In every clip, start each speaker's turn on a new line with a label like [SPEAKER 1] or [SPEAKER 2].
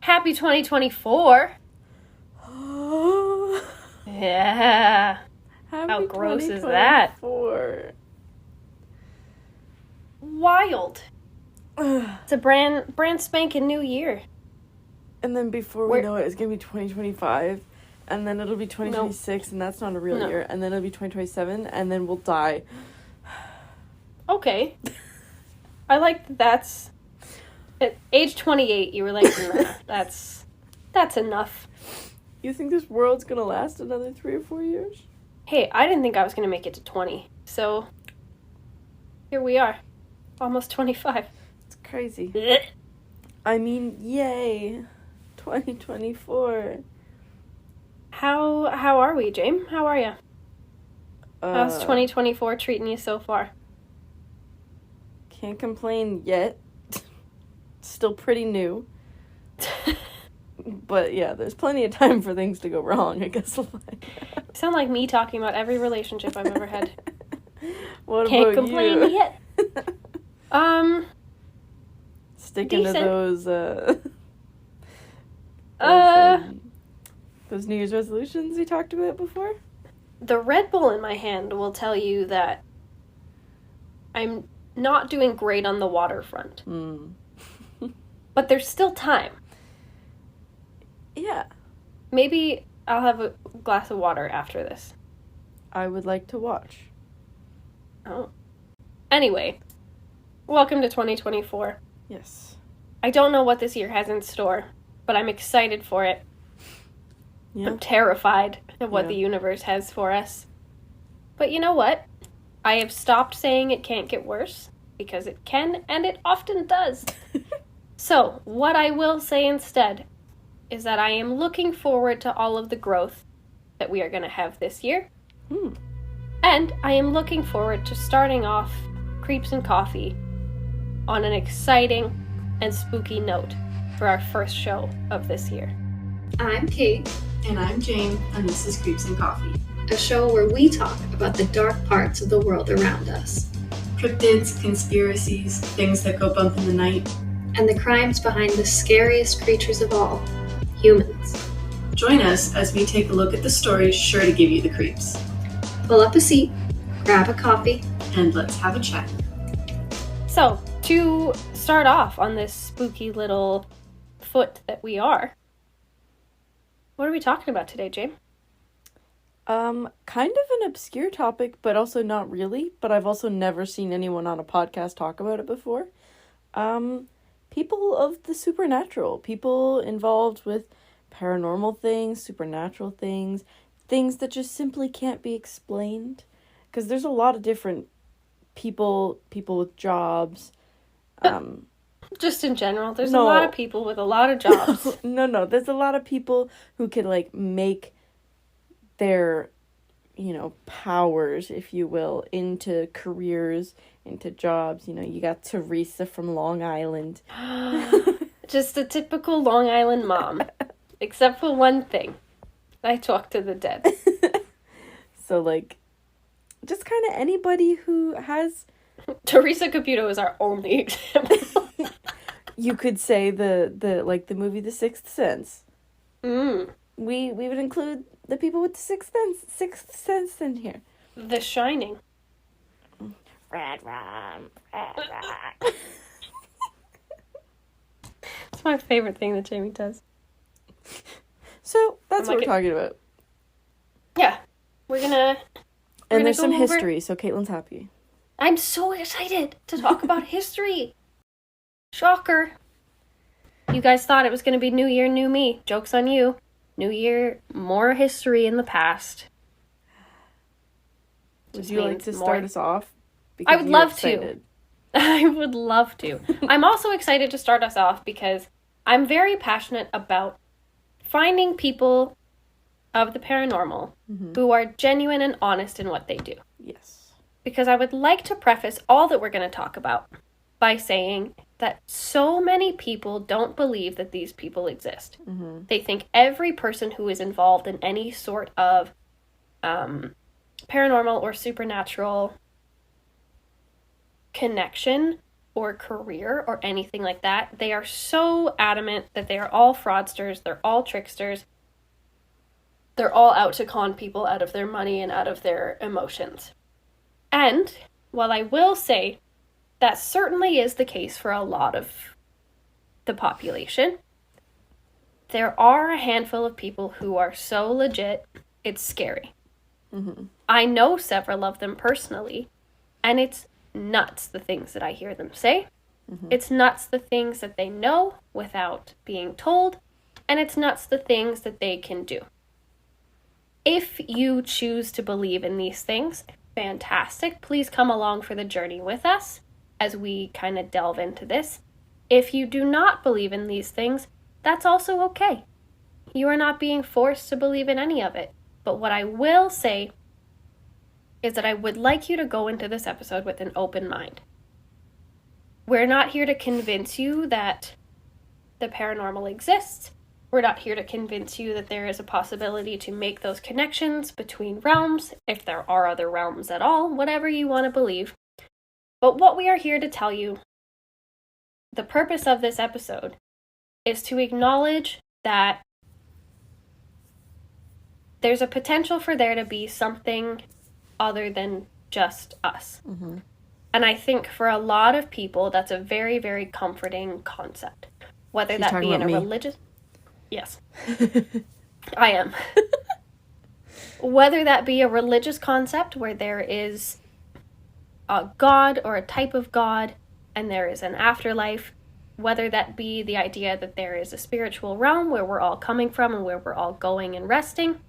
[SPEAKER 1] Happy 2024. Yeah.
[SPEAKER 2] Happy
[SPEAKER 1] How gross is that? Wild. It's a brand spanking new year.
[SPEAKER 2] And then before we know it, it's going to be 2025. And then it'll be 2026, and that's not a real year. And then it'll be 2027, and then we'll die.
[SPEAKER 1] Okay. I like that's... At age 28, you were like, nah, that's enough.
[SPEAKER 2] You think this world's going to last another 3 or 4 years?
[SPEAKER 1] Hey, I didn't think I was going to make it to 20. So, here we are. Almost 25.
[SPEAKER 2] It's crazy. I mean, yay. 2024.
[SPEAKER 1] How are we, James? How are you? How's 2024 treating you so far?
[SPEAKER 2] Can't complain yet. Still pretty new. But yeah, there's plenty of time for things to go wrong, I guess.
[SPEAKER 1] You sound like me talking about every relationship I've ever had.
[SPEAKER 2] What
[SPEAKER 1] Can't
[SPEAKER 2] about
[SPEAKER 1] complain
[SPEAKER 2] you?
[SPEAKER 1] yet.
[SPEAKER 2] Sticking
[SPEAKER 1] decent.
[SPEAKER 2] to those New Year's resolutions we talked about before?
[SPEAKER 1] The Red Bull in my hand will tell you that I'm not doing great on the waterfront. But there's still time.
[SPEAKER 2] Yeah.
[SPEAKER 1] Maybe I'll have a glass of water after this.
[SPEAKER 2] I would like to watch.
[SPEAKER 1] Oh. Anyway, welcome to 2024.
[SPEAKER 2] Yes.
[SPEAKER 1] I don't know what this year has in store, but I'm excited for it.
[SPEAKER 2] Yeah.
[SPEAKER 1] I'm terrified of what the universe has for us. But you know what? I have stopped saying it can't get worse, because it can, and it often does. So, what I will say instead is that I am looking forward to all of the growth that we are going to have this year. And I am looking forward to starting off Creeps and Coffee on an exciting and spooky note for our first show of this year.
[SPEAKER 3] I'm Kate.
[SPEAKER 4] And I'm Jane, and this is Creeps and Coffee,
[SPEAKER 3] A show where we talk about the dark parts of the world around us.
[SPEAKER 4] Cryptids, conspiracies, things that go bump in the night.
[SPEAKER 3] And the crimes behind the scariest creatures of all, humans.
[SPEAKER 4] Join us as we take a look at the stories sure to give you the creeps.
[SPEAKER 3] Pull up a seat, grab a coffee,
[SPEAKER 4] and let's have a chat.
[SPEAKER 1] So, to start off on this spooky little foot that we are, what are we talking about today, James?
[SPEAKER 2] Kind of an obscure topic, but also not really. But I've also never seen anyone on a podcast talk about it before. People of the supernatural. People involved with paranormal things, supernatural things, things that just simply can't be explained. Because there's a lot of different people with jobs.
[SPEAKER 1] Just in general, there's a lot of people with a lot of jobs.
[SPEAKER 2] No, there's a lot of people who can, like, make their, powers, if you will, into careers, into jobs. You got Teresa from Long Island.
[SPEAKER 1] Just a typical Long Island mom. Except for one thing. I talk to the dead.
[SPEAKER 2] So, like, just kind of anybody who has...
[SPEAKER 1] Teresa Caputo is our only example.
[SPEAKER 2] You could say the movie The Sixth Sense.
[SPEAKER 1] We
[SPEAKER 2] would include the people with the Sixth Sense in here.
[SPEAKER 1] The Shining.
[SPEAKER 2] Red rum.
[SPEAKER 1] It's my favorite thing that Jamie does.
[SPEAKER 2] So that's what we're talking about.
[SPEAKER 1] Yeah, we're gonna
[SPEAKER 2] and there's some history, so Caitlin's happy.
[SPEAKER 1] I'm so excited to talk about history. Shocker. You guys thought it was going to be New Year, New Me. Joke's on you. New Year, more history in the past.
[SPEAKER 2] Would you like to start us off?
[SPEAKER 1] I would love to. I would love to. I'm also excited to start us off because I'm very passionate about finding people of the paranormal who are genuine and honest in what they do.
[SPEAKER 2] Yes.
[SPEAKER 1] Because I would like to preface all that we're going to talk about by saying that so many people don't believe that these people exist. They think every person who is involved in any sort of paranormal or supernatural connection or career or anything like that. They are so adamant that they are all fraudsters, they're all tricksters, they're all out to con people out of their money and out of their emotions. And while I will say that certainly is the case for a lot of the population, there are a handful of people who are so legit, it's scary.
[SPEAKER 2] Mm-hmm.
[SPEAKER 1] I know several of them personally, and it's nuts the things that I hear them say.
[SPEAKER 2] Mm-hmm.
[SPEAKER 1] It's nuts the things that they know without being told, and it's nuts the things that they can do. If you choose to believe in these things, fantastic. Please come along for the journey with us as we kind of delve into this. If you do not believe in these things, that's also okay. You are not being forced to believe in any of it. But what I will say is that I would like you to go into this episode with an open mind. We're not here to convince you that the paranormal exists. We're not here to convince you that there is a possibility to make those connections between realms, if there are other realms at all, whatever you want to believe. But what we are here to tell you, the purpose of this episode, is to acknowledge that there's a potential for there to be something other than just us.
[SPEAKER 2] Mm-hmm.
[SPEAKER 1] And I think for a lot of people, that's a very, very comforting concept. Whether that be in a religious... Yes. I am. Whether that be a religious concept where there is a god or a type of god and there is an afterlife, whether that be the idea that there is a spiritual realm where we're all coming from and where we're all going and resting,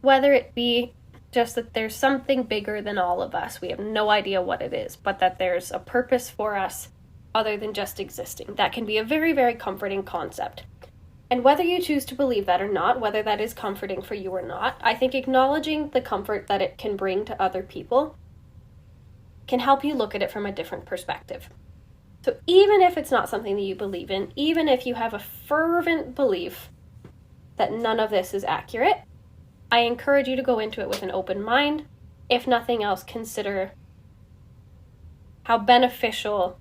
[SPEAKER 1] whether it be just that there's something bigger than all of us. We have no idea what it is, but that there's a purpose for us other than just existing. That can be a very, very comforting concept. And whether you choose to believe that or not, whether that is comforting for you or not, I think acknowledging the comfort that it can bring to other people can help you look at it from a different perspective. So even if it's not something that you believe in, even if you have a fervent belief that none of this is accurate, I encourage you to go into it with an open mind. If nothing else, consider how beneficial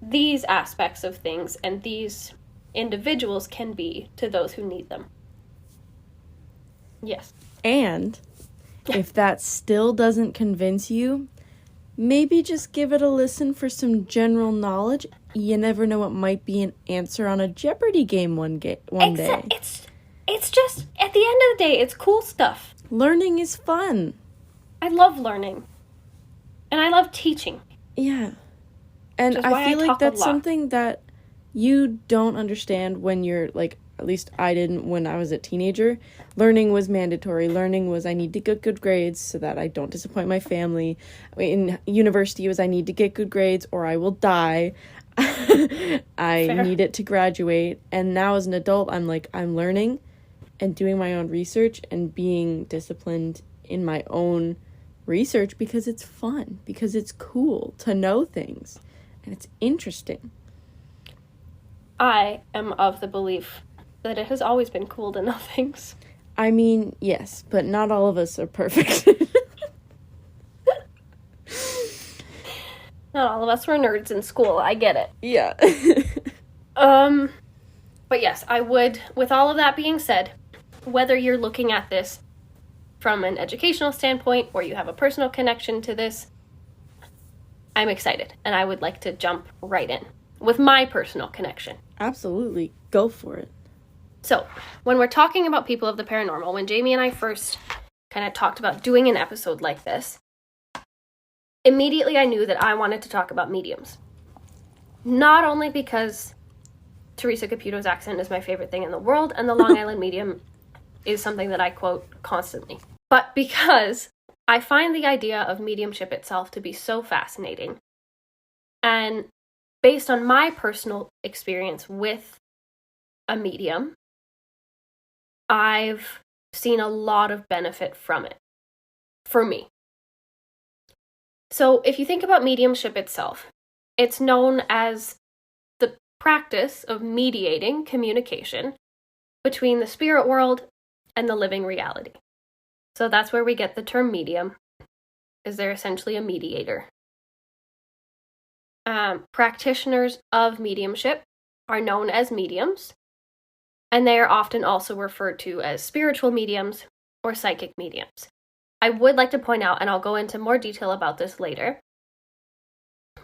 [SPEAKER 1] these aspects of things and these individuals can be to those who need them. Yes.
[SPEAKER 2] And if that still doesn't convince you, maybe just give it a listen for some general knowledge. You never know, it might be an answer on a Jeopardy game one day.
[SPEAKER 1] It's just, at the end of the day, it's cool stuff.
[SPEAKER 2] Learning is fun.
[SPEAKER 1] I love learning. And I love teaching.
[SPEAKER 2] Yeah. And I feel like that's something that you don't understand when you're, like, at least I didn't when I was a teenager. Learning was mandatory. Learning was I need to get good grades so that I don't disappoint my family. In university, it was I need to get good grades or I will die. I need it to graduate. And now as an adult, I'm like, I'm learning and doing my own research and being disciplined in my own research because it's fun, because it's cool to know things and it's interesting.
[SPEAKER 1] I am of the belief that it has always been cool to know things.
[SPEAKER 2] I mean, yes, but not all of us are perfect.
[SPEAKER 1] Not all of us were nerds in school, I get it.
[SPEAKER 2] Yeah.
[SPEAKER 1] But yes, I would, with all of that being said, whether you're looking at this from an educational standpoint or you have a personal connection to this, I'm excited and I would like to jump right in with my personal connection.
[SPEAKER 2] Absolutely. Go for it.
[SPEAKER 1] So, when we're talking about people of the paranormal, when Jamie and I first kind of talked about doing an episode like this, immediately I knew that I wanted to talk about mediums. Not only because Teresa Caputo's accent is my favorite thing in the world, and the Long Island medium is something that I quote constantly, but because I find the idea of mediumship itself to be so fascinating. And based on my personal experience with a medium, I've seen a lot of benefit from it, for me. So if you think about mediumship itself, it's known as the practice of mediating communication between the spirit world and the living reality. So that's where we get the term medium, is they're essentially a mediator. Practitioners of mediumship are known as mediums, and they are often also referred to as spiritual mediums or psychic mediums. I would like to point out, and I'll go into more detail about this later,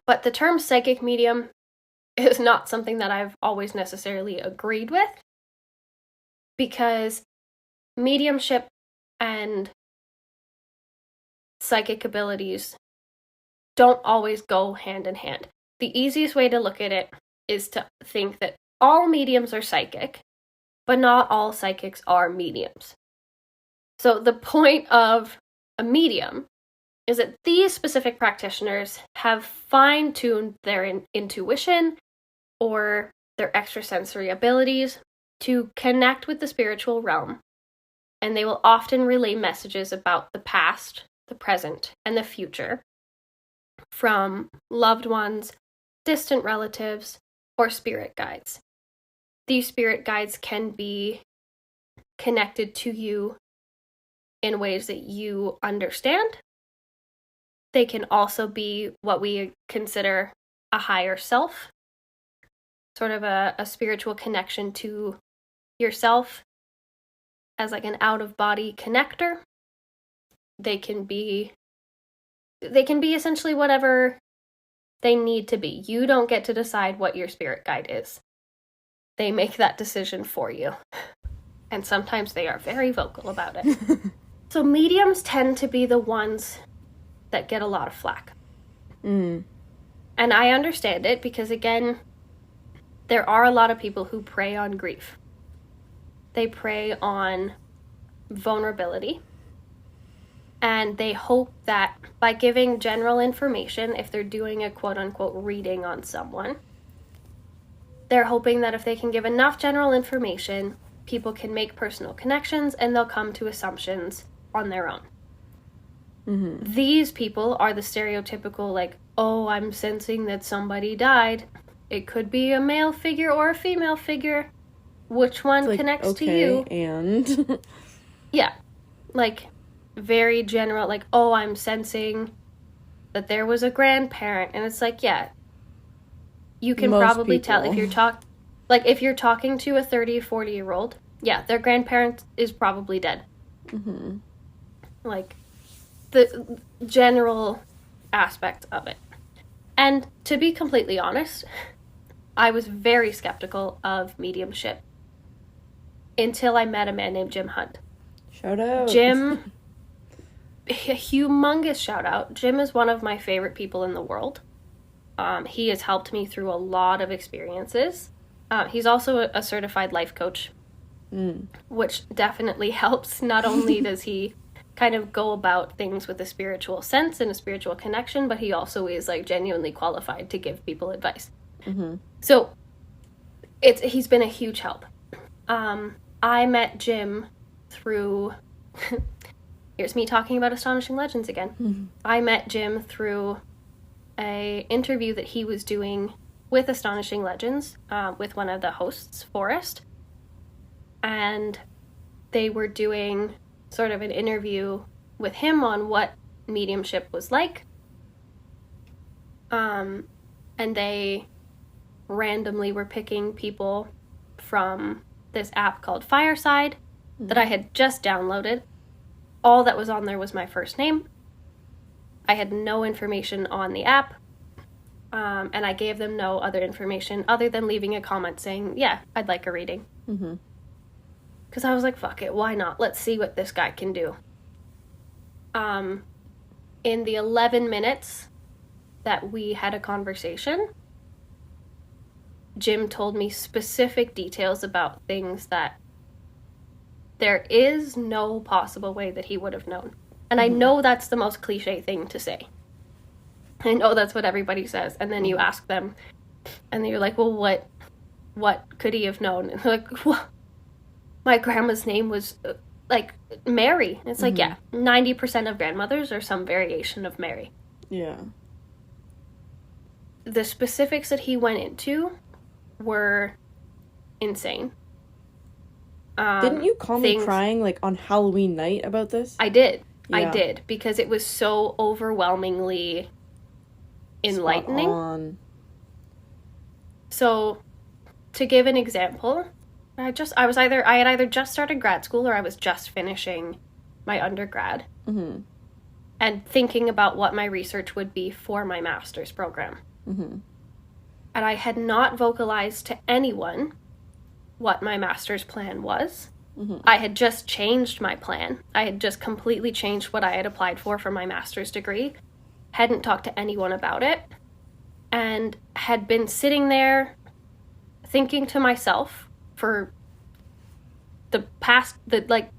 [SPEAKER 1] but the term psychic medium is not something that I've always necessarily agreed with, because mediumship and psychic abilities don't always go hand in hand. The easiest way to look at it is to think that all mediums are psychic, but not all psychics are mediums. So the point of a medium is that these specific practitioners have fine-tuned their intuition or their extrasensory abilities to connect with the spiritual realm, and they will often relay messages about the past, the present, and the future from loved ones, distant relatives, or spirit guides. These spirit guides can be connected to you in ways that you understand. They can also be what we consider a higher self, sort of a spiritual connection to yourself as like an out-of-body connector. They can be essentially whatever they need to be. You don't get to decide what your spirit guide is. They make that decision for you. And sometimes they are very vocal about it. So mediums tend to be the ones that get a lot of flack. And I understand it because, again, there are a lot of people who prey on grief. They prey on vulnerability. And they hope that by giving general information, if they're doing a quote-unquote reading on someone, they're hoping that if they can give enough general information, people can make personal connections and they'll come to assumptions on their own. These people are the stereotypical, like, oh, I'm sensing that somebody died. It could be a male figure or a female figure. Which one like, connects to you?
[SPEAKER 2] And
[SPEAKER 1] yeah, like very general, like, oh, I'm sensing that there was a grandparent. And it's like, yeah, you can probably tell if you're talking to a 30, 40-year-old, yeah, their grandparent is probably dead. Like, the general aspect of it. And to be completely honest, I was very skeptical of mediumship until I met a man named Jim Hunt.
[SPEAKER 2] Shout out.
[SPEAKER 1] Jim, a humongous shout out. Jim is one of my favorite people in the world. He has helped me through a lot of experiences. He's also a certified life coach, which definitely helps. Not only does he kind of go about things with a spiritual sense and a spiritual connection, but he also is like genuinely qualified to give people advice. So he's been a huge help. I met Jim through here's me talking about Astonishing Legends again. I met Jim through a interview that he was doing with Astonishing Legends, with one of the hosts, Forrest, and they were doing sort of an interview with him on what mediumship was like. And they randomly were picking people from this app called Fireside that I had just downloaded. All that was on there was my first name. I had no information on the app. And I gave them no other information other than leaving a comment saying, yeah, I'd like a reading. Because I was like, fuck it, why not? Let's see what this guy can do. In the 11 minutes that we had a conversation, Jim told me specific details about things that there is no possible way that he would have known. And I know that's the most cliche thing to say. I know that's what everybody says. And then you ask them, and you're like, well, what could he have known? And they're like, well, my grandma's name was, like, Mary. And it's like, yeah, 90% of grandmothers are some variation of Mary.
[SPEAKER 2] Yeah.
[SPEAKER 1] The specifics that he went into were insane.
[SPEAKER 2] Didn't you call me crying, like, on Halloween night about this?
[SPEAKER 1] I did. Yeah. I did, because it was so overwhelmingly enlightening. So, to give an example, I had either just started grad school or I was just finishing my undergrad.
[SPEAKER 2] Mm-hmm.
[SPEAKER 1] And thinking about what my research would be for my master's program.
[SPEAKER 2] Mm-hmm.
[SPEAKER 1] And I had not vocalized to anyone what my master's plan was.
[SPEAKER 2] Mm-hmm.
[SPEAKER 1] I had just changed my plan. I had just completely changed what I had applied for my master's degree. Hadn't talked to anyone about it. And had been sitting there thinking to myself for the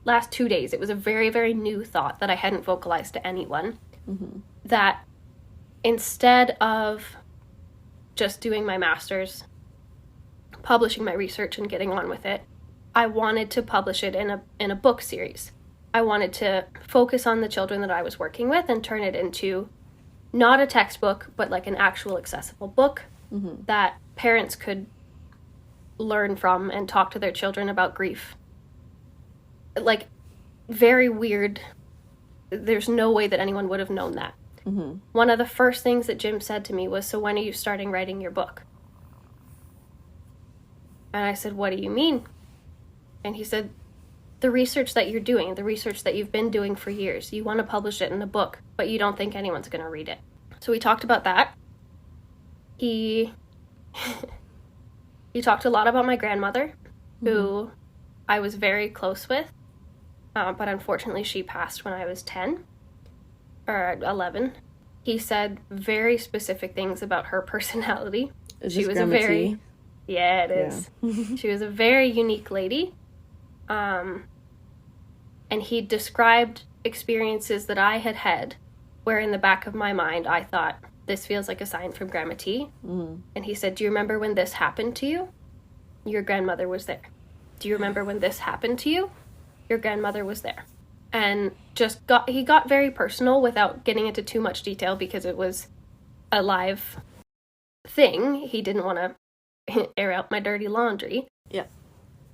[SPEAKER 1] last 2 days. It was a very, very new thought that I hadn't vocalized to anyone.
[SPEAKER 2] Mm-hmm. That
[SPEAKER 1] instead of just doing my master's, publishing my research and getting on with it, I wanted to publish it in a book series. I wanted to focus on the children that I was working with and turn it into not a textbook, but like an actual accessible book that parents could learn from and talk to their children about grief. Like, very weird. There's no way that anyone would have known that.
[SPEAKER 2] Mm-hmm.
[SPEAKER 1] One of the first things that Jim said to me was, "So when are you starting writing your book?" And I said, "What do you mean?" And he said, "The research that you're doing, the research that you've been doing for years, you want to publish it in a book, but you don't think anyone's going to read it." So we talked about that. He talked a lot about my grandmother, who I was very close with. But unfortunately, she passed when I was 10 or 11. He said very specific things about her personality.
[SPEAKER 2] She was Grandma
[SPEAKER 1] Yeah, it is.
[SPEAKER 2] Yeah.
[SPEAKER 1] She was a very unique lady. And he described experiences that I had had where in the back of my mind I thought, this feels like a sign from Grandma T.
[SPEAKER 2] Mm-hmm.
[SPEAKER 1] And he said, "Do you remember when this happened to you? Your grandmother was there. Do you remember when this happened to you? Your grandmother was there." And he got very personal without getting into too much detail because it was a live thing. He didn't want to air out my dirty laundry.
[SPEAKER 2] Yeah.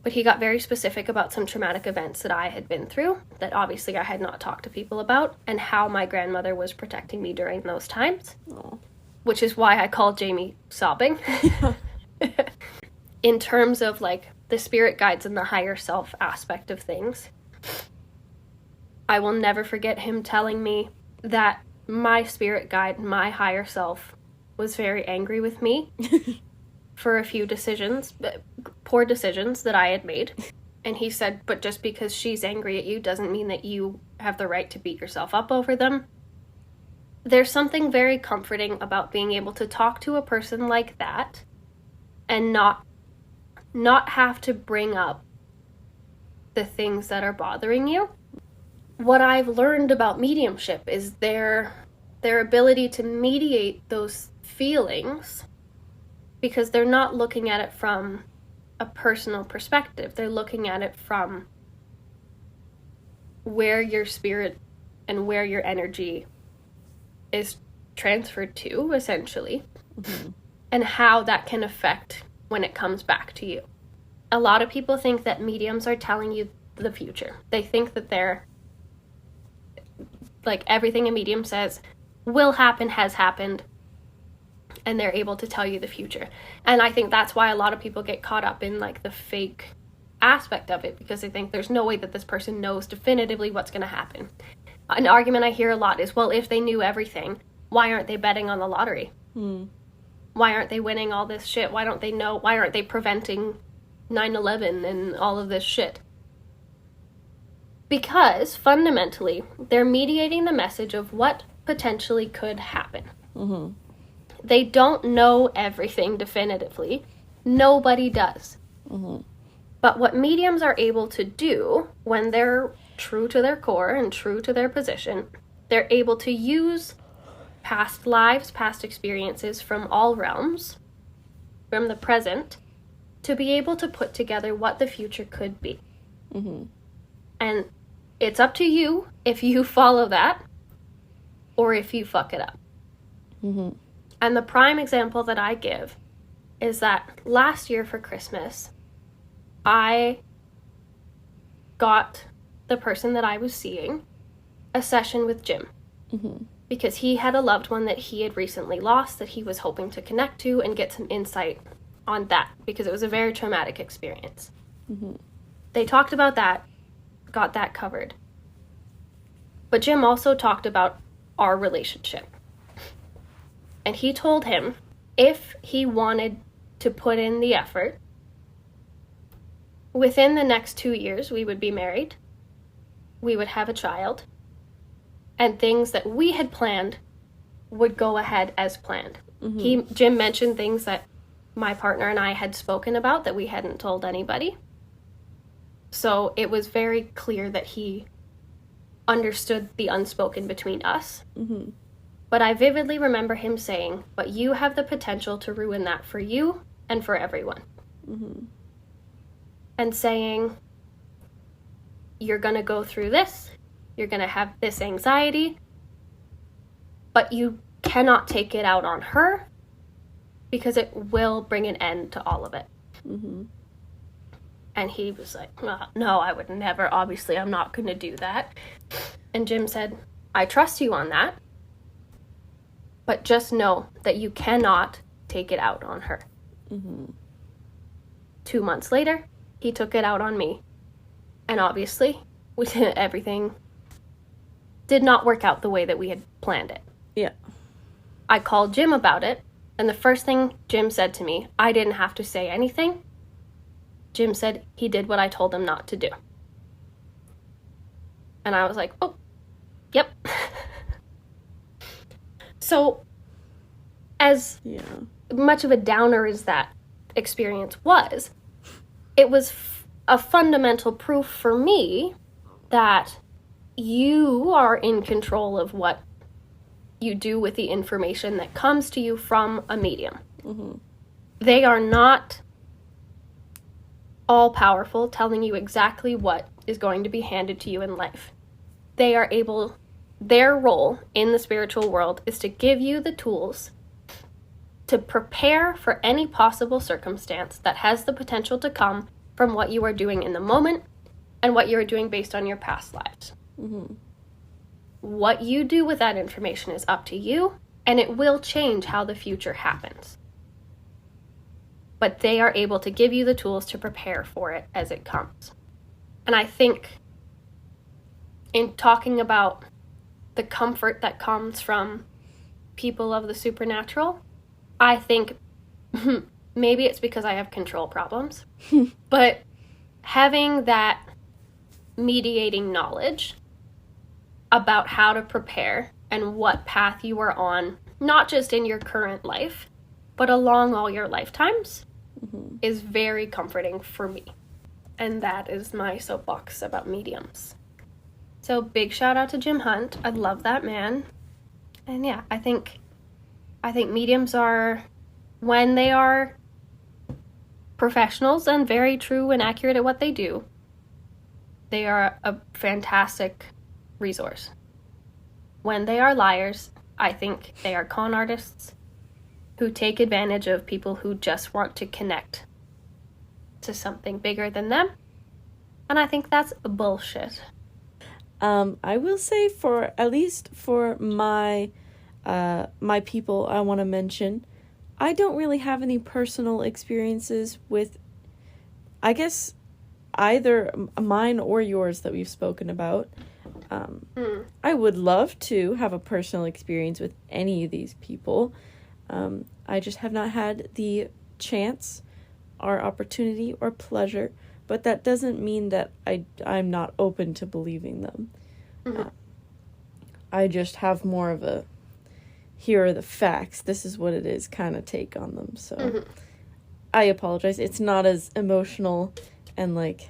[SPEAKER 1] But he got very specific about some traumatic events that I had been through that obviously I had not talked to people about, and how my grandmother was protecting me during those times.
[SPEAKER 2] Aww.
[SPEAKER 1] Which is why I called Jamie sobbing. In terms of like the spirit guides and the higher self aspect of things, I will never forget him telling me that my spirit guide, my higher self, was very angry with me for a few poor decisions that I had made. And he said, "But just because she's angry at you doesn't mean that you have the right to beat yourself up over them." There's something very comforting about being able to talk to a person like that and not have to bring up the things that are bothering you. What I've learned about mediumship is their ability to mediate those feelings, because they're not looking at it from a personal perspective. They're looking at it from where your spirit and where your energy is transferred to, essentially, and how that can affect when it comes back to you. A lot of people think that mediums are telling you the future. They think that they're like everything a medium says will happen, has happened, and they're able to tell you the future. And I think that's why a lot of people get caught up in like the fake aspect of it, because they think there's no way that this person knows definitively what's going to happen. An argument I hear a lot is, well, if they knew everything, why aren't they betting on the lottery? Why aren't they winning all this shit? Why don't they know? Why aren't they preventing 9/11 and all of this shit? Because fundamentally, they're mediating the message of what potentially could happen. They don't know everything definitively. Nobody does. But what mediums are able to do when they're true to their core and true to their position, they're able to use past lives, past experiences from all realms, from the present, to be able to put together what the future could be. And it's up to you if you follow that or if you fuck it up. And the prime example that I give is that last year for Christmas, I got the person that I was seeing a session with Jim. Because he had a loved one that he had recently lost that he was hoping to connect to and get some insight on that because it was a very traumatic experience.
[SPEAKER 2] Mm-hmm.
[SPEAKER 1] They talked about that, got that covered. But Jim also talked about our relationship. And he told him if he wanted to put in the effort, within the next 2 years, we would be married, we would have a child, and things that we had planned would go ahead as planned.
[SPEAKER 2] Mm-hmm.
[SPEAKER 1] Jim mentioned things that my partner and I had spoken about that we hadn't told anybody. So it was very clear that he understood the unspoken between us.
[SPEAKER 2] Mm-hmm.
[SPEAKER 1] But I vividly remember him saying, but you have the potential to ruin that for you and for everyone.
[SPEAKER 2] Mm-hmm.
[SPEAKER 1] And saying, you're going to go through this, you're going to have this anxiety, but you cannot take it out on her because it will bring an end to all of it.
[SPEAKER 2] Mm-hmm.
[SPEAKER 1] And he was like, well, no, I would never. Obviously, I'm not going to do that. And Jim said, I trust you on that, but just know that you cannot take it out on her.
[SPEAKER 2] Mm-hmm.
[SPEAKER 1] 2 months later, he took it out on me. And obviously, everything did not work out the way that we had planned it.
[SPEAKER 2] Yeah.
[SPEAKER 1] I called Jim about it, and the first thing Jim said to me, I didn't have to say anything. Jim said he did what I told him not to do. And I was like, oh, yep. So, as much of a downer as that experience was, it was a fundamental proof for me that you are in control of what you do with the information that comes to you from a medium.
[SPEAKER 2] Mm-hmm.
[SPEAKER 1] They are not all-powerful, telling you exactly what is going to be handed to you in life. Their role in the spiritual world is to give you the tools to prepare for any possible circumstance that has the potential to come from what you are doing in the moment and what you are doing based on your past lives.
[SPEAKER 2] Mm-hmm.
[SPEAKER 1] What you do with that information is up to you, and it will change how the future happens. But they are able to give you the tools to prepare for it as it comes. And I think in talking about the comfort that comes from people of the supernatural, I think maybe it's because I have control problems, but having that mediating knowledge about how to prepare and what path you are on, not just in your current life, but along all your lifetimes, is very comforting for me. And that is my soapbox about mediums. So big shout out to Jim Hunt. I love that man. And yeah, I think mediums are, when they are professionals and very true and accurate at what they do, they are a fantastic resource. When they are liars, I think they are con artists who take advantage of people who just want to connect to something bigger than them. And I think that's bullshit.
[SPEAKER 2] I will say at least for my people I want to mention, I don't really have any personal experiences with, I guess, either mine or yours that we've spoken about. I would love to have a personal experience with any of these people. I just have not had the chance or opportunity or pleasure, but that doesn't mean that I'm not open to believing them.
[SPEAKER 1] Mm-hmm.
[SPEAKER 2] I just have more of a, here are the facts, this is what it is kind of take on them. So I apologize. It's not as emotional and like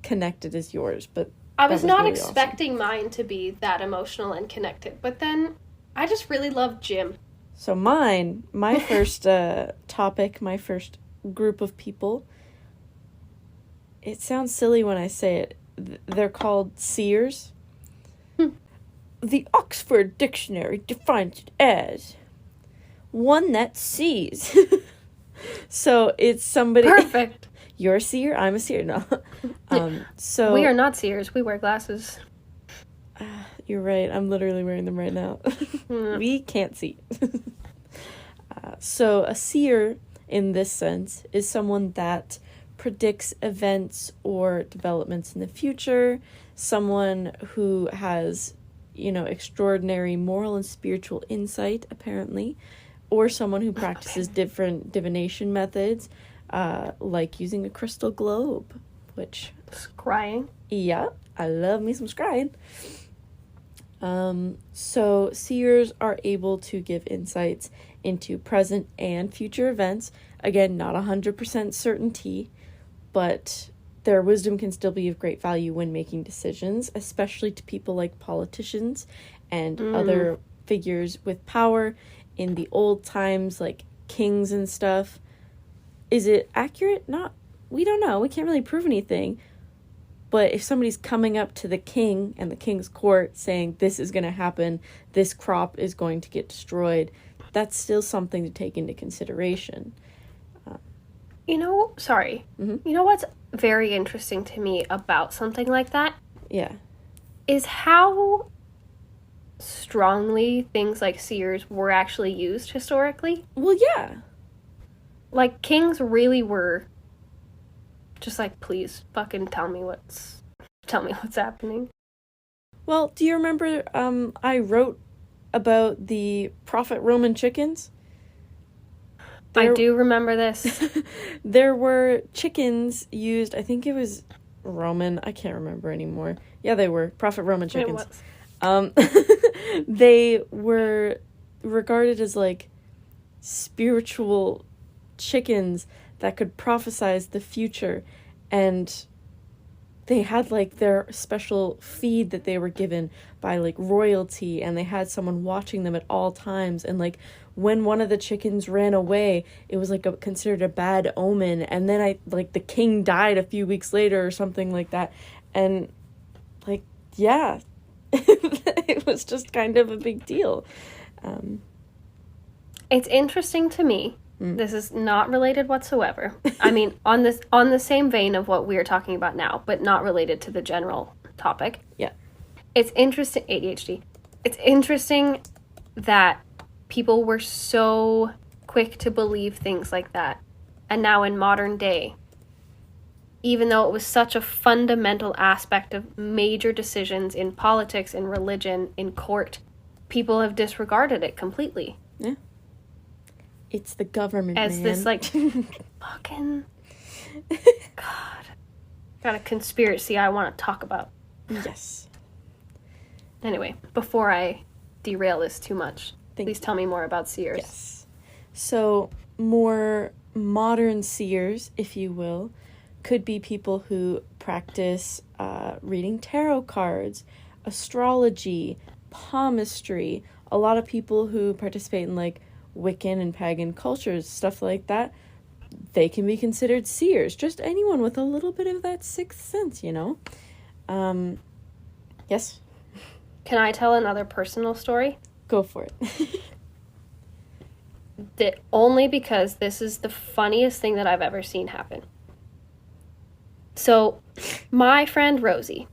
[SPEAKER 2] connected as yours, but
[SPEAKER 1] I was not
[SPEAKER 2] really
[SPEAKER 1] expecting mine to be that emotional and connected, but then I just really love Jim.
[SPEAKER 2] So my first topic, my first group of people, it sounds silly when I say it, they're called seers. The Oxford Dictionary defines it as one that sees. So it's somebody...
[SPEAKER 1] Perfect.
[SPEAKER 2] You're a seer, I'm a seer. No. So
[SPEAKER 1] we are not seers. We wear glasses.
[SPEAKER 2] You're right. I'm literally wearing them right now. We can't see. So a seer in this sense is someone that predicts events or developments in the future, someone who has, extraordinary moral and spiritual insight, apparently, or someone who practices different divination methods, like using a crystal globe, which...
[SPEAKER 1] Scrying.
[SPEAKER 2] Yeah, I love me some scrying. So seers are able to give insights into present and future events. Again, not 100% certainty, but their wisdom can still be of great value when making decisions, especially to people like politicians and other figures with power in the old times, like kings and stuff. Is it accurate? We don't know. We can't really prove anything. But if somebody's coming up to the king and the king's court saying this is going to happen, this crop is going to get destroyed, that's still something to take into consideration.
[SPEAKER 1] Sorry. Mm-hmm. You know what's very interesting to me about something like that?
[SPEAKER 2] Yeah.
[SPEAKER 1] Is how strongly things like seers were actually used historically.
[SPEAKER 2] Well, yeah.
[SPEAKER 1] Like, kings really were just like, please fucking tell me what's happening.
[SPEAKER 2] Well, do you remember I wrote about the prophet Roman chickens?
[SPEAKER 1] I do remember this.
[SPEAKER 2] There were chickens used, I think it was Roman, I can't remember anymore. Yeah, they were prophet Roman chickens. They were regarded as like spiritual chickens that could prophesize the future, and they had like their special feed that they were given by like royalty, and they had someone watching them at all times, and like when one of the chickens ran away, it was like considered a bad omen, and then the king died a few weeks later or something like that, and like, yeah, it was just kind of a big deal.
[SPEAKER 1] It's interesting to me. This is not related whatsoever. I mean, on the same vein of what we are talking about now, but not related to the general topic.
[SPEAKER 2] Yeah.
[SPEAKER 1] It's interesting, ADHD. It's interesting that people were so quick to believe things like that. And now in modern day, even though it was such a fundamental aspect of major decisions in politics, in religion, in court, people have disregarded it completely.
[SPEAKER 2] Yeah. It's the government,
[SPEAKER 1] as
[SPEAKER 2] man.
[SPEAKER 1] This, like, fucking... God. Got a conspiracy I want to talk about.
[SPEAKER 2] Yes.
[SPEAKER 1] Anyway, before I derail this too much, please tell me more about seers.
[SPEAKER 2] Yes. So, more modern seers, if you will, could be people who practice reading tarot cards, astrology, palmistry. A lot of people who participate in, like, Wiccan and pagan cultures, stuff like that, they can be considered seers. Just anyone with a little bit of that sixth sense, Yes?
[SPEAKER 1] Can I tell another personal story?
[SPEAKER 2] Go for it.
[SPEAKER 1] That only because this is the funniest thing that I've ever seen happen. So, my friend Rosie.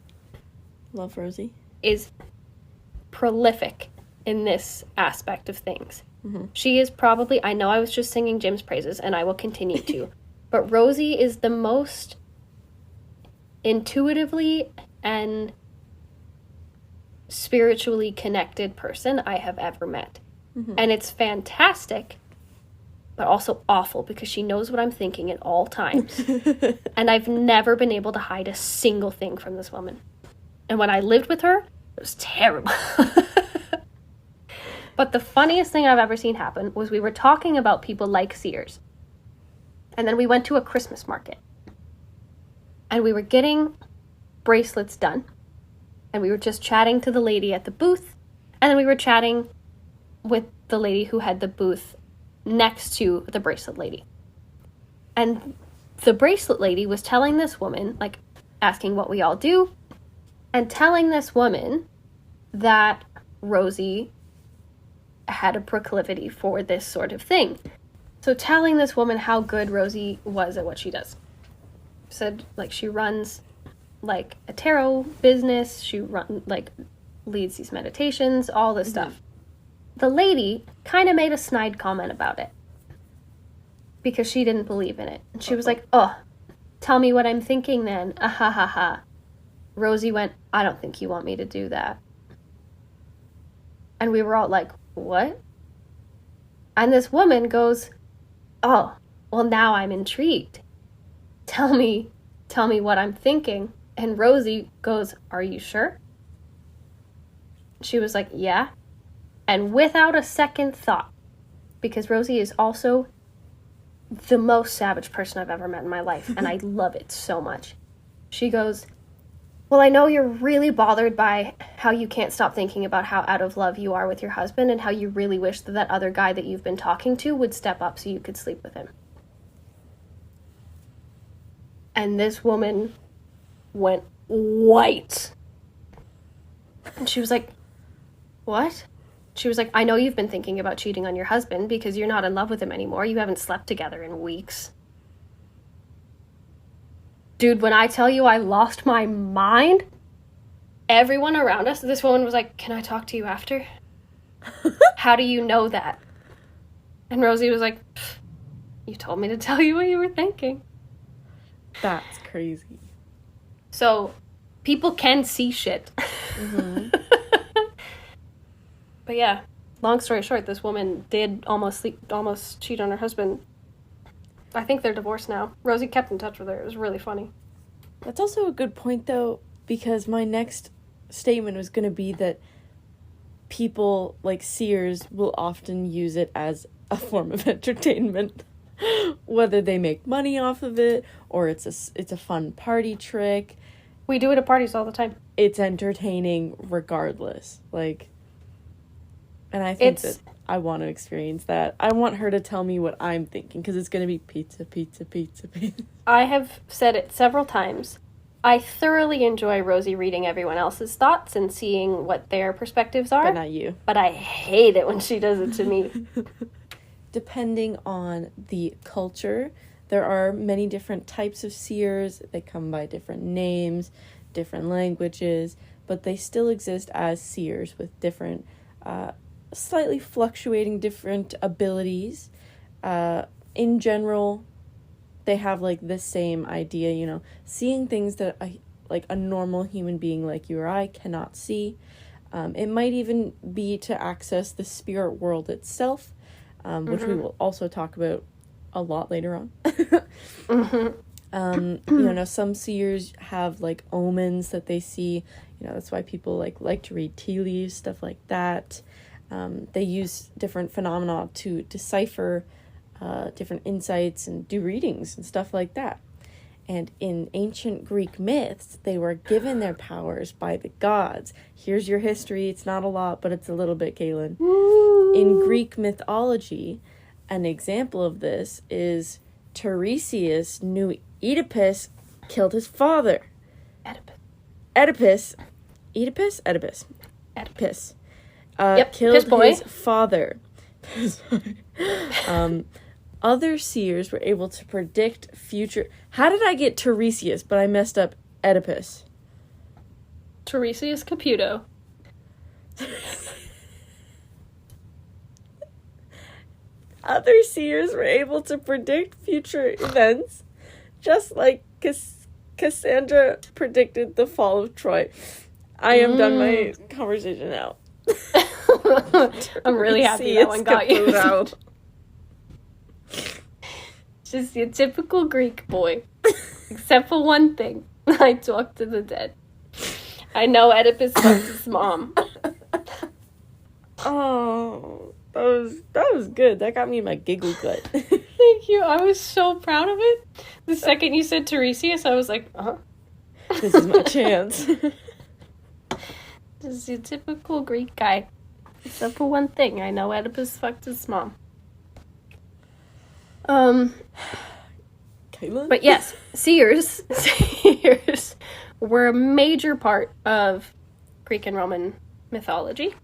[SPEAKER 2] Love Rosie.
[SPEAKER 1] Is prolific in this aspect of things.
[SPEAKER 2] Mm-hmm.
[SPEAKER 1] She is probably, I know I was just singing Jim's praises, and I will continue to, but Rosie is the most intuitively and spiritually connected person I have ever met.
[SPEAKER 2] Mm-hmm.
[SPEAKER 1] And it's fantastic, but also awful, because she knows what I'm thinking at all times. And I've never been able to hide a single thing from this woman. And when I lived with her, it was terrible. But the funniest thing I've ever seen happen was we were talking about people like seers. And then we went to a Christmas market. And we were getting bracelets done. And we were just chatting to the lady at the booth. And then we were chatting with the lady who had the booth next to the bracelet lady. And the bracelet lady was telling this woman, like, asking what we all do, and telling this woman that Rosie had a proclivity for this sort of thing. So telling this woman how good Rosie was at what she does. Said, like, she runs, like, a tarot business, she leads these meditations, all this stuff. The lady kind of made a snide comment about it. because she didn't believe in it. And she was like, oh, tell me what I'm thinking then. Ah ha ha ha. Rosie went, I don't think you want me to do that. And we were all like, what? And this woman goes, oh, well, now I'm intrigued. Tell me what I'm thinking. And Rosie goes, are you sure? She was like, yeah. And without a second thought, because Rosie is also the most savage person I've ever met in my life, and I love it so much. She goes, well, I know you're really bothered by how you can't stop thinking about how out of love you are with your husband and how you really wish that that other guy that you've been talking to would step up so you could sleep with him. And this woman went white. And she was like, what? She was like, I know you've been thinking about cheating on your husband because you're not in love with him anymore. You haven't slept together in weeks. Dude, when I tell you I lost my mind, everyone around us, this woman was like, can I talk to you after? How do you know that? And Rosie was like, you told me to tell you what you were thinking.
[SPEAKER 2] That's crazy.
[SPEAKER 1] So, people can see shit.
[SPEAKER 2] Mm-hmm.
[SPEAKER 1] But yeah, long story short, this woman did almost cheat on her husband. I think they're divorced now. Rosie kept in touch with her. It was really funny.
[SPEAKER 2] That's also a good point, though, because my next statement was going to be that people, like seers, will often use it as a form of entertainment. Whether they make money off of it, or it's a fun party trick.
[SPEAKER 1] We do it at parties all the time.
[SPEAKER 2] It's entertaining regardless. Like, and I think that I want to experience that. I want her to tell me what I'm thinking, because it's going to be pizza, pizza, pizza, pizza.
[SPEAKER 1] I have said it several times. I thoroughly enjoy Rosie reading everyone else's thoughts and seeing what their perspectives are.
[SPEAKER 2] But not you.
[SPEAKER 1] But I hate it when she does it to me.
[SPEAKER 2] Depending on the culture, there are many different types of seers. They come by different names, different languages, but they still exist as seers with different, slightly fluctuating different abilities. In general, they have like the same idea, you know, seeing things that a normal human being like you or I cannot see. It might even be to access the spirit world itself. Which we will also talk about a lot later on. You know, some seers have like omens that they see. You know, that's why people like to read tea leaves, stuff like that. They use different phenomena to decipher different insights and do readings and stuff like that. And in ancient Greek myths, they were given their powers by the gods. Here's your history. It's not a lot, but it's a little bit, Kaylin. In Greek mythology, an example of this is Tiresias knew Oedipus killed his father. Oedipus. Killed his father. Other seers were able to predict future... How did I get Tiresias, but I messed up Oedipus?
[SPEAKER 1] Tiresias Caputo.
[SPEAKER 2] Other seers were able to predict future events, just like Cassandra predicted the fall of Troy. I am done my conversation now.
[SPEAKER 1] I'm really happy that one got you. Just your typical Greek boy. Except for one thing. I talk to the dead. I know Oedipus fucked his mom.
[SPEAKER 2] Oh, that was good. That got me in my giggle gut.
[SPEAKER 1] Thank you. I was so proud of it. The second you said Tiresias, I was like,
[SPEAKER 2] This is my chance.
[SPEAKER 1] This is your typical Greek guy. Except for one thing. I know Oedipus fucked his mom.
[SPEAKER 2] Kaylin?
[SPEAKER 1] But yes, seers were a major part of Greek and Roman mythology.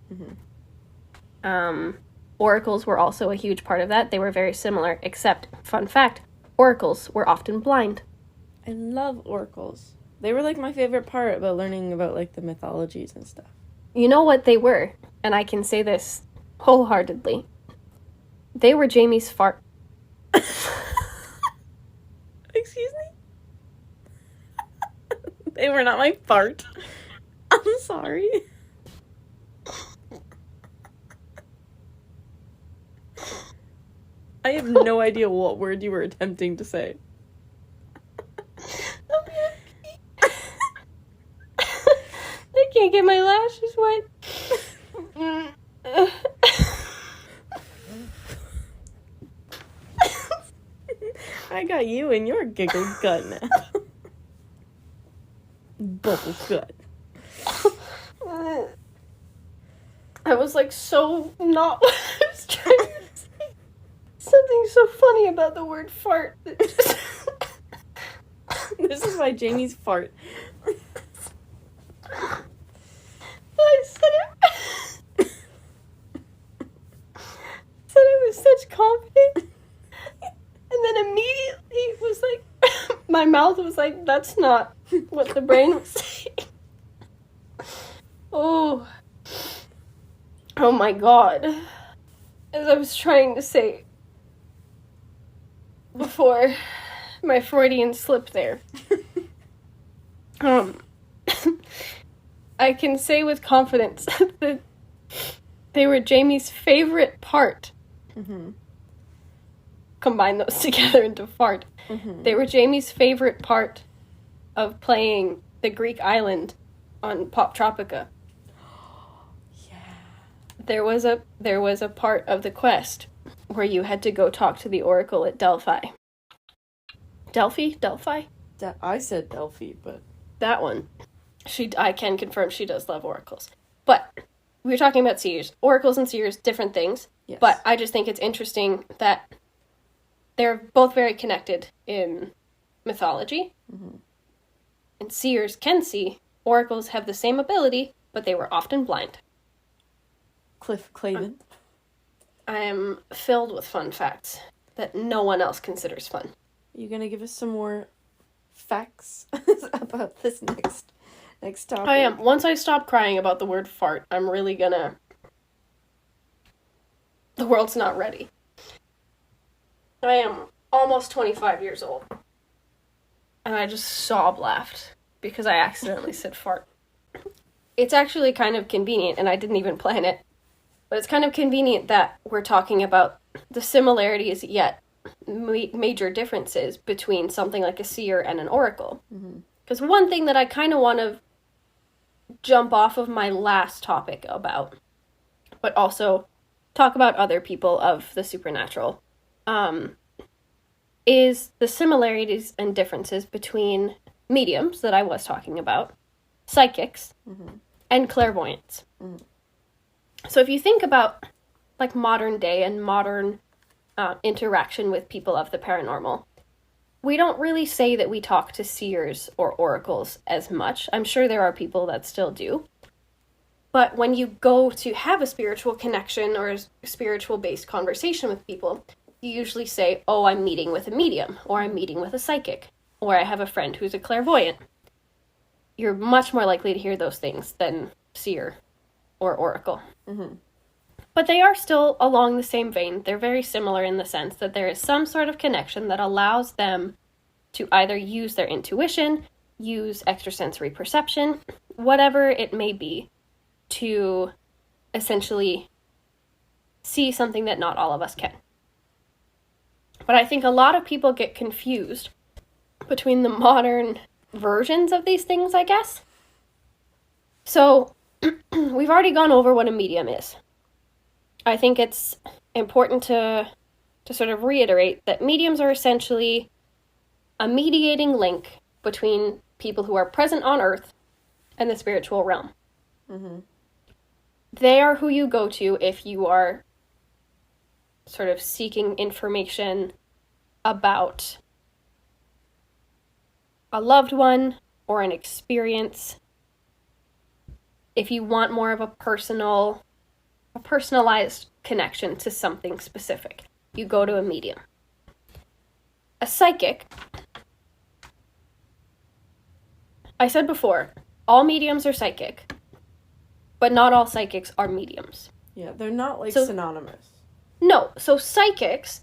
[SPEAKER 1] Oracles were also a huge part of that. They were very similar, except, fun fact, oracles were often blind.
[SPEAKER 2] I love oracles. They were like my favorite part about learning about like the mythologies and stuff.
[SPEAKER 1] You know what they were, and I can say this wholeheartedly. They were Jamie's fart.
[SPEAKER 2] Excuse me? They were not my fart. I'm sorry. I have no idea what word you were attempting to say.
[SPEAKER 1] I can't get my lashes wet.
[SPEAKER 2] I got you in your giggle gut now. Bubble gut.
[SPEAKER 1] I was like so not what I was trying to say. Something so funny about the word fart. That just...
[SPEAKER 2] This is why Jamie's fart.
[SPEAKER 1] I said it. Said it with such confidence. And then immediately it was like, my mouth was like, that's not what the brain was saying. Oh my God. As I was trying to say before my Freudian slip there. I can say with confidence that they were Jamie's favorite part.
[SPEAKER 2] Mm-hmm.
[SPEAKER 1] Combine those together into fart.
[SPEAKER 2] Mm-hmm.
[SPEAKER 1] They were Jamie's favorite part of playing the Greek island on Pop Tropica.
[SPEAKER 2] Yeah.
[SPEAKER 1] There was a part of the quest where you had to go talk to the oracle at Delphi. Delphi?
[SPEAKER 2] I said Delphi, but...
[SPEAKER 1] That one. I can confirm she does love oracles. But we were talking about seers. Oracles and seers, different things.
[SPEAKER 2] Yes.
[SPEAKER 1] But I just think it's interesting that they're both very connected in mythology.
[SPEAKER 2] Mm-hmm.
[SPEAKER 1] And seers can see. Oracles have the same ability, but they were often blind.
[SPEAKER 2] Cliff Clavin.
[SPEAKER 1] I am filled with fun facts that no one else considers fun.
[SPEAKER 2] Are you gonna give us some more facts about this next topic?
[SPEAKER 1] I am. Once I stop crying about the word fart, I'm really gonna... The world's not ready. I am almost 25 years old. And I just sob laughed because I accidentally said fart. It's actually kind of convenient, and I didn't even plan it. But it's kind of convenient that we're talking about the similarities yet major differences between something like a seer and an oracle. Because one thing that I kind of want to jump off of my last topic about, but also talk about other people of the supernatural, is the similarities and differences between mediums that I was talking about, psychics, and clairvoyants. So if you think about like modern day and modern interaction with people of the paranormal, we don't really say that we talk to seers or oracles as much. I'm sure there are people that still do. But when you go to have a spiritual connection or a spiritual-based conversation with people, you usually say, oh, I'm meeting with a medium, or I'm meeting with a psychic, or I have a friend who's a clairvoyant. You're much more likely to hear those things than seer or oracle. But they are still along the same vein. They're very similar in the sense that there is some sort of connection that allows them to either use their intuition, use extrasensory perception, whatever it may be, to essentially see something that not all of us can. But I think a lot of people get confused between the modern versions of these things, I guess. So, we've already gone over what a medium is. I think it's important to sort of reiterate that mediums are essentially a mediating link between people who are present on Earth and the spiritual realm. They are who you go to if you are sort of seeking information about a loved one or an experience. If you want more of a personalized connection to something specific, you go to a medium. A psychic, I said before, all mediums are psychic, but not all psychics are mediums.
[SPEAKER 2] Yeah, they're not like synonymous.
[SPEAKER 1] No, so psychics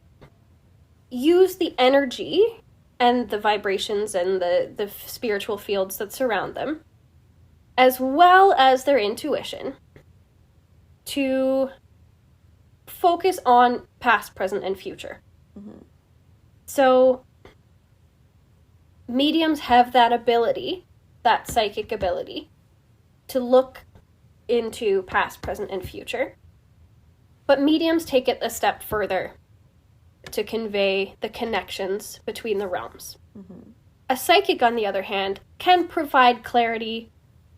[SPEAKER 1] use the energy and the vibrations and the spiritual fields that surround them, as well as their intuition, to focus on past, present, and future.
[SPEAKER 2] Mm-hmm.
[SPEAKER 1] So mediums have that ability, that psychic ability, to look into past, present, and future. But mediums take it a step further to convey the connections between the realms.
[SPEAKER 2] Mm-hmm.
[SPEAKER 1] A psychic, on the other hand, can provide clarity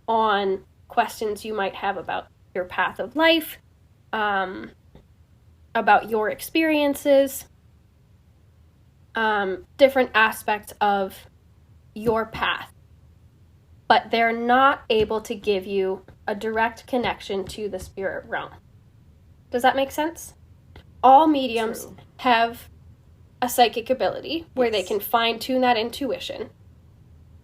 [SPEAKER 1] on questions you might have about your path of life, about your experiences, different aspects of your path. But they're not able to give you a direct connection to the spirit realm. Does that make sense? All mediums
[SPEAKER 2] True.
[SPEAKER 1] have a psychic ability where they can fine-tune that intuition.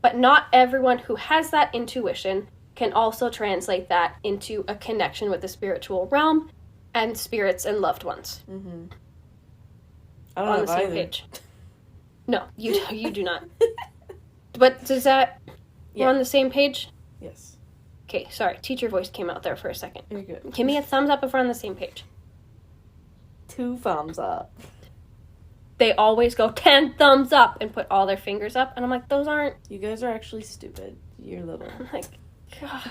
[SPEAKER 1] But not everyone who has that intuition can also translate that into a connection with the spiritual realm and spirits and loved ones.
[SPEAKER 2] Mm-hmm. I don't
[SPEAKER 1] on
[SPEAKER 2] know
[SPEAKER 1] the same
[SPEAKER 2] either.
[SPEAKER 1] page. No, you do not. But does that... We're on the same page?
[SPEAKER 2] Yes.
[SPEAKER 1] Okay, sorry. Teacher voice came out there for a second.
[SPEAKER 2] You're good.
[SPEAKER 1] Give me a thumbs up if we're on the same page.
[SPEAKER 2] 2 thumbs up.
[SPEAKER 1] They always go 10 thumbs up and put all their fingers up. And I'm like, those aren't...
[SPEAKER 2] You guys are actually stupid. You're little.
[SPEAKER 1] I'm like, God.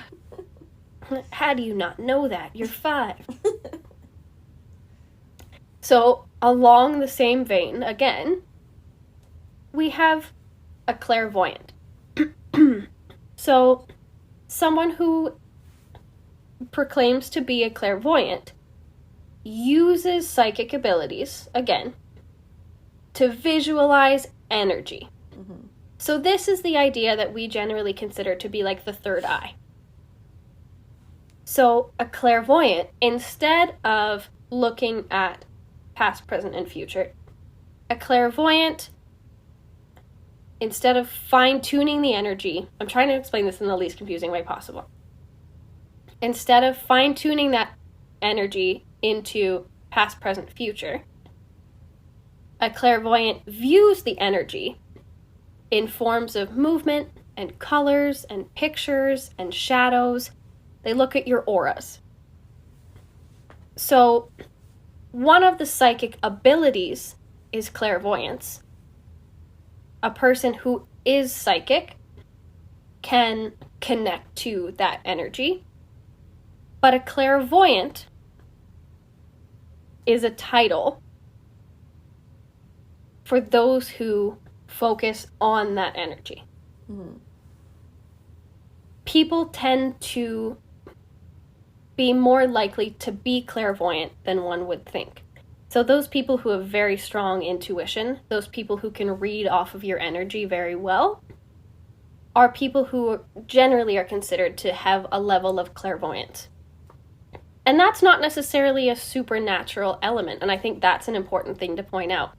[SPEAKER 1] How do you not know that? You're 5. So, along the same vein, again, we have a clairvoyant. So, someone who proclaims to be a clairvoyant uses psychic abilities, again, to visualize energy.
[SPEAKER 2] Mm-hmm.
[SPEAKER 1] So this is the idea that we generally consider to be like the third eye. So a clairvoyant, instead of looking at past, present, and future, a clairvoyant, instead of fine-tuning the energy, I'm trying to explain this in the least confusing way possible. Instead of fine-tuning that energy into past, present, future, a clairvoyant views the energy in forms of movement and colors and pictures and shadows. They look at your auras. So, one of the psychic abilities is clairvoyance. A person who is psychic can connect to that energy, but a clairvoyant is a title for those who focus on that energy.
[SPEAKER 2] Mm-hmm.
[SPEAKER 1] People tend to be more likely to be clairvoyant than one would think. So those people who have very strong intuition, those people who can read off of your energy very well, are people who generally are considered to have a level of clairvoyance. And that's not necessarily a supernatural element, and I think that's an important thing to point out.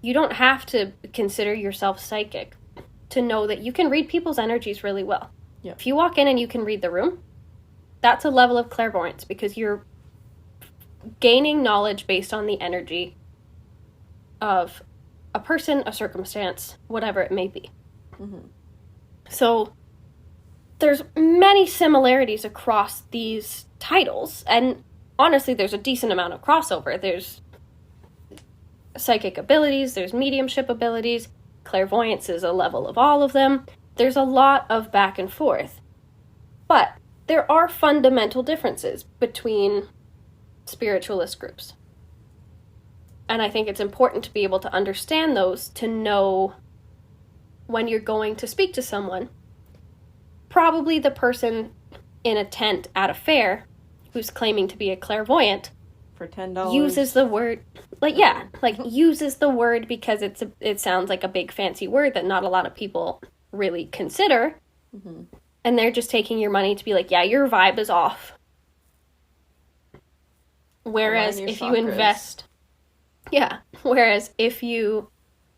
[SPEAKER 1] You don't have to consider yourself psychic to know that you can read people's energies really well.
[SPEAKER 2] Yeah.
[SPEAKER 1] If you walk in and you can read the room, that's a level of clairvoyance because you're gaining knowledge based on the energy of a person, a circumstance, whatever it may be.
[SPEAKER 2] Mm-hmm.
[SPEAKER 1] So there's many similarities across these titles, and honestly, there's a decent amount of crossover. There's psychic abilities, there's mediumship abilities, clairvoyance is a level of all of them. There's a lot of back and forth. But there are fundamental differences between spiritualist groups. And I think it's important to be able to understand those to know when you're going to speak to someone. Probably the person in a tent at a fair who's claiming to be a clairvoyant
[SPEAKER 2] For $10.
[SPEAKER 1] uses the word, uses the word because it sounds like a big fancy word that not a lot of people really consider.
[SPEAKER 2] Mm-hmm.
[SPEAKER 1] And they're just taking your money to be like, yeah, your vibe is off. Whereas
[SPEAKER 2] Align your
[SPEAKER 1] if you
[SPEAKER 2] chakras.
[SPEAKER 1] whereas if you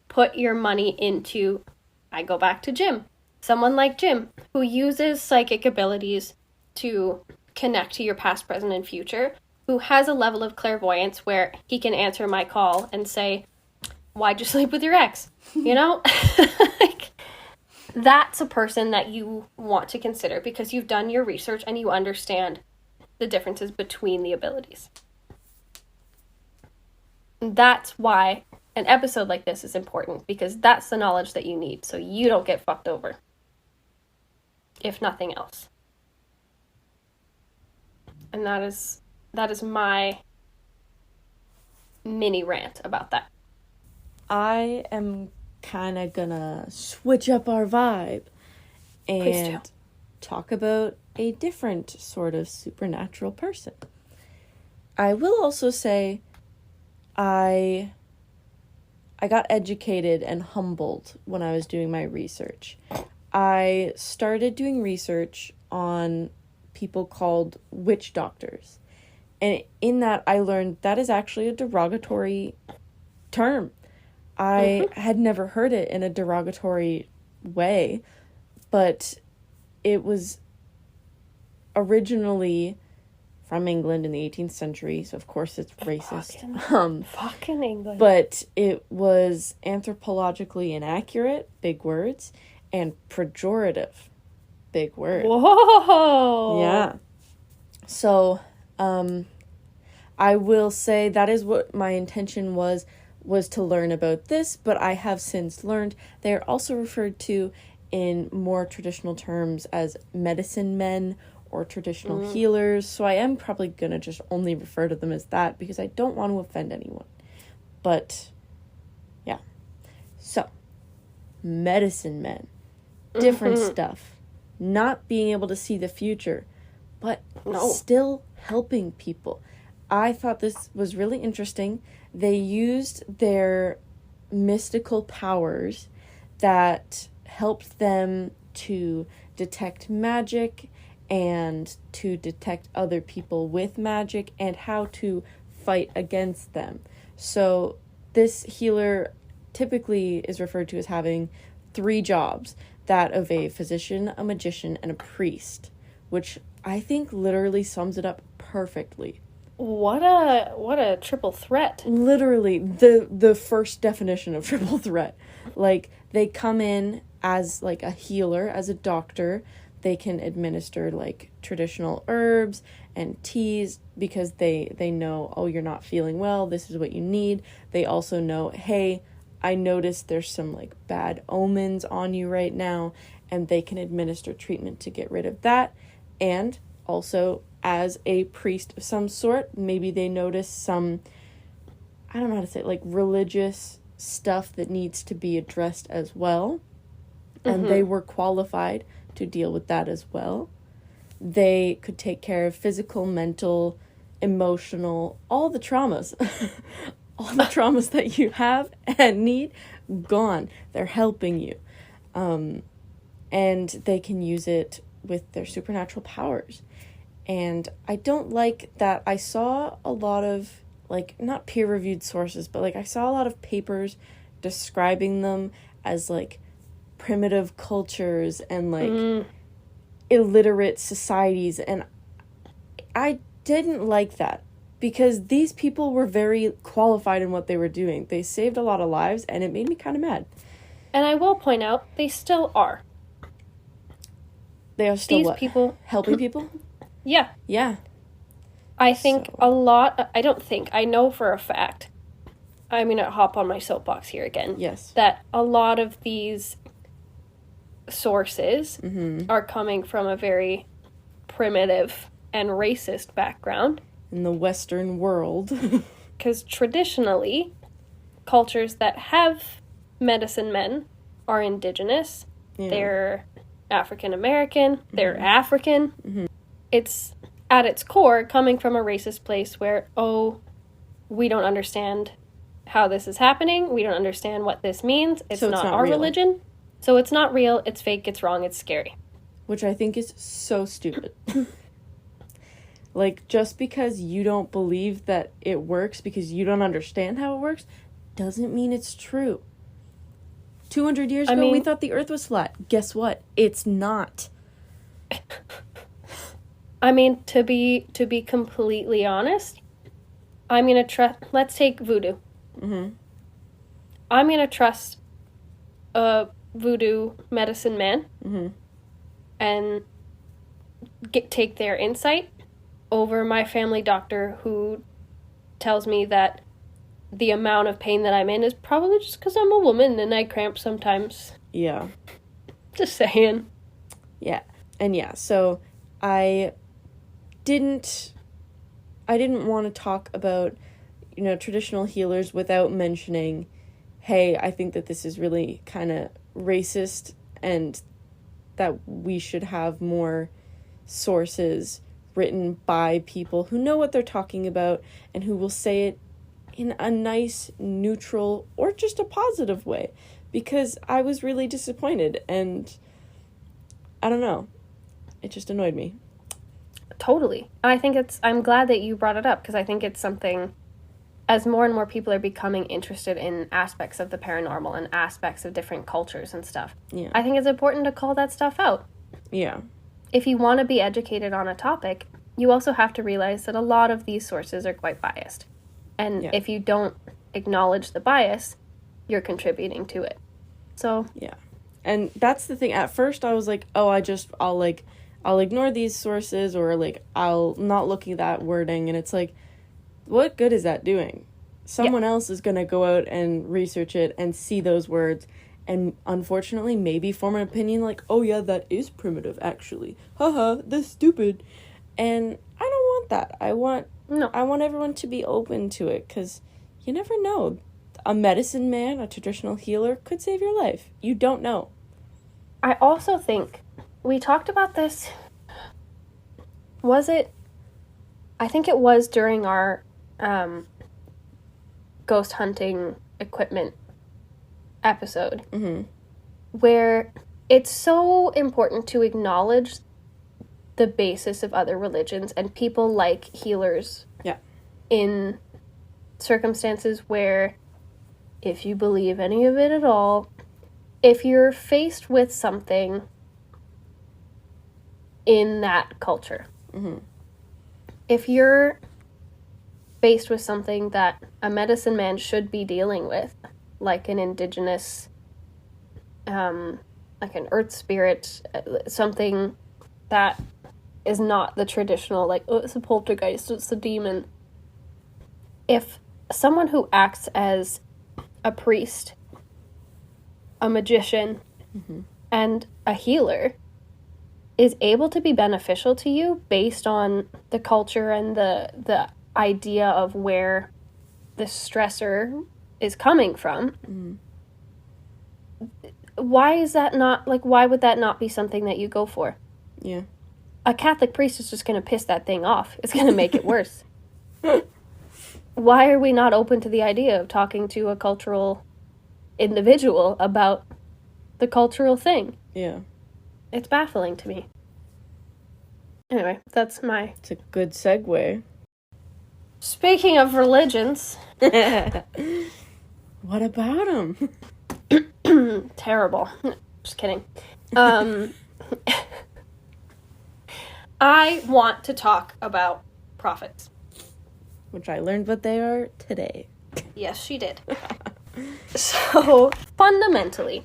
[SPEAKER 1] put your money into, I go back to Jim, someone like Jim, who uses psychic abilities to connect to your past, present, and future, who has a level of clairvoyance where he can answer my call and say, why'd you sleep with your ex? You know? Like, that's a person that you want to consider because you've done your research and you understand the differences between the abilities. That's why an episode like this is important, because that's the knowledge that you need so you don't get fucked over, if nothing else. And that is my mini rant about that.
[SPEAKER 2] I am kind of gonna switch up our vibe and talk about a different sort of supernatural person. I will also say I got educated and humbled when I was doing my research. I started doing research on people called witch doctors. And in that, I learned that is actually a derogatory term. I had never heard it in a derogatory way, but it was originally from England in the 18th century, so of course it's racist.
[SPEAKER 1] Fucking England.
[SPEAKER 2] But it was anthropologically inaccurate, big words, and pejorative, big word.
[SPEAKER 1] Whoa!
[SPEAKER 2] Yeah. So, I will say that is what my intention was to learn about this, but I have since learned they are also referred to in more traditional terms as medicine men or traditional healers, so I am probably going to just only refer to them as that because I don't want to offend anyone. But, yeah. So, medicine men. Different stuff. Not being able to see the future, but still helping people. I thought this was really interesting. They used their mystical powers that helped them to detect magic and to detect other people with magic and how to fight against them. So this healer typically is referred to as having 3 jobs, that of a physician, a magician, and a priest, which I think literally sums it up perfectly.
[SPEAKER 1] What a triple threat.
[SPEAKER 2] Literally the first definition of triple threat. Like, they come in as like a healer, as a doctor. They can administer like traditional herbs and teas because they know, oh, you're not feeling well, this is what you need. They also know, hey, I noticed there's some like bad omens on you right now, and they can administer treatment to get rid of that. And also, as a priest of some sort, maybe they notice some, I don't know how to say it, like religious stuff that needs to be addressed as well. And they were qualified to deal with that as well. They could take care of physical, mental, emotional, all the traumas. All the traumas that you have and need, gone. They're helping you. And they can use it with their supernatural powers. And I don't like that I saw a lot of, like, not peer-reviewed sources, but, like, I saw a lot of papers describing them as, like, primitive cultures and, like, illiterate societies. And I didn't like that. Because these people were very qualified in what they were doing. They saved a lot of lives, and it made me kind of mad.
[SPEAKER 1] And I will point out, they still are.
[SPEAKER 2] They are still
[SPEAKER 1] These
[SPEAKER 2] what?
[SPEAKER 1] people...
[SPEAKER 2] Helping people?
[SPEAKER 1] Yeah.
[SPEAKER 2] Yeah.
[SPEAKER 1] I think a lot... I don't think. I know for a fact. I'm going to hop on my soapbox here again.
[SPEAKER 2] Yes.
[SPEAKER 1] That a lot of these sources are coming from a very primitive and racist background.
[SPEAKER 2] In the Western world.
[SPEAKER 1] Because traditionally, cultures that have medicine men are indigenous. Yeah. They're African American. They're African. It's, at its core, coming from a racist place where, oh, we don't understand how this is happening. We don't understand what this means. It's not our real religion. So it's not real. It's fake. It's wrong. It's scary.
[SPEAKER 2] Which I think is so stupid. Like, just because you don't believe that it works because you don't understand how it works, doesn't mean it's true. 200 years ago, we thought the earth was flat. Guess what? It's not.
[SPEAKER 1] I mean, to be completely honest, I'm going to let's take voodoo. I'm going to trust a voodoo medicine man and take their insight over my family doctor who tells me that the amount of pain that I'm in is probably just because I'm a woman and I cramp sometimes.
[SPEAKER 2] Yeah.
[SPEAKER 1] Just saying.
[SPEAKER 2] Yeah. And yeah, so I didn't want to talk about, traditional healers without mentioning, hey, I think that this is really kind of racist and that we should have more sources written by people who know what they're talking about and who will say it in a nice, neutral, or just a positive way. Because I was really disappointed and I don't know. It just annoyed me.
[SPEAKER 1] Totally. And I'm glad that you brought it up because I think it's something, as more and more people are becoming interested in aspects of the paranormal and aspects of different cultures and stuff.
[SPEAKER 2] Yeah.
[SPEAKER 1] I think it's important to call that stuff out.
[SPEAKER 2] Yeah.
[SPEAKER 1] If you want to be educated on a topic, you also have to realize that a lot of these sources are quite biased. And if you don't acknowledge the bias, you're contributing to it. So.
[SPEAKER 2] Yeah. And that's the thing. At first I was like, oh, I'll ignore these sources or I'll not look at that wording. And it's like, what good is that doing? Someone else is going to go out and research it and see those words and unfortunately maybe form an opinion like, oh yeah, that is primitive actually. Haha, that's stupid. And I don't want that. I want everyone to be open to it because you never know. A medicine man, a traditional healer could save your life. You don't know.
[SPEAKER 1] I also think we talked about this. I think it was during our ghost hunting equipment episode, where it's so important to acknowledge the basis of other religions and people like healers in circumstances where, if you believe any of it at all, if you're faced with something in that culture, if you're faced with something that a medicine man should be dealing with, like an indigenous, like an earth spirit, something that is not the traditional, like, oh, it's a poltergeist, it's a demon. If someone who acts as a priest, a magician, and a healer is able to be beneficial to you based on the culture and the idea of where the stressor is coming from, why is that not, why would that not be something that you go for?
[SPEAKER 2] Yeah.
[SPEAKER 1] A Catholic priest is just going to piss that thing off. It's going to make it worse. Why are we not open to the idea of talking to a cultural individual about the cultural thing?
[SPEAKER 2] Yeah.
[SPEAKER 1] It's baffling to me. Anyway, that's my...
[SPEAKER 2] It's a good segue.
[SPEAKER 1] Speaking of religions...
[SPEAKER 2] What about them?
[SPEAKER 1] Terrible. Just kidding. I want to talk about prophets.
[SPEAKER 2] Which I learned what they are today.
[SPEAKER 1] Yes, she did. So, fundamentally,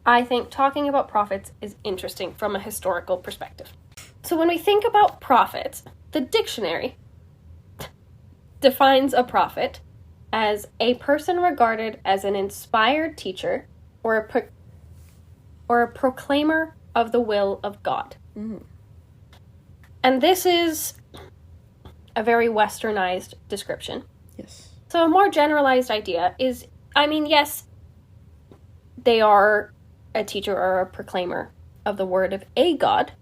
[SPEAKER 1] I think talking about prophets is interesting from a historical perspective. So when we think about prophets, the dictionary defines a prophet as a person regarded as an inspired teacher or a proclaimer of the will of God. And this is a very westernized description.
[SPEAKER 2] Yes.
[SPEAKER 1] So a more generalized idea is, yes, they are a teacher or a proclaimer of the word of a God.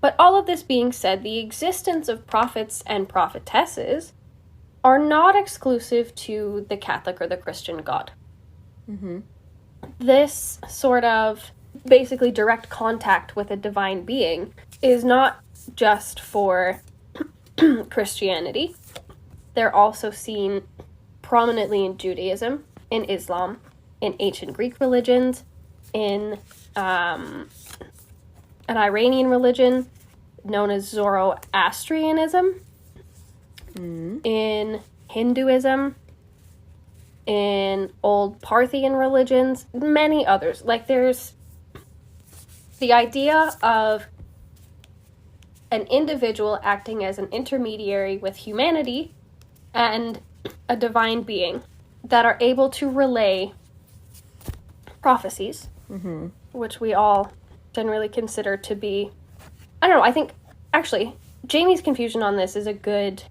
[SPEAKER 1] But all of this being said, the existence of prophets and prophetesses are not exclusive to the Catholic or the Christian God. This sort of basically direct contact with a divine being is not just for Christianity. They're also seen prominently in Judaism, in Islam, in ancient Greek religions, in an Iranian religion known as Zoroastrianism, in Hinduism, in old Parthian religions, many others. Like, there's the idea of an individual acting as an intermediary with humanity and a divine being that are able to relay prophecies, which we all generally consider to be, I don't know, I think, actually, Jamie's confusion on this is a good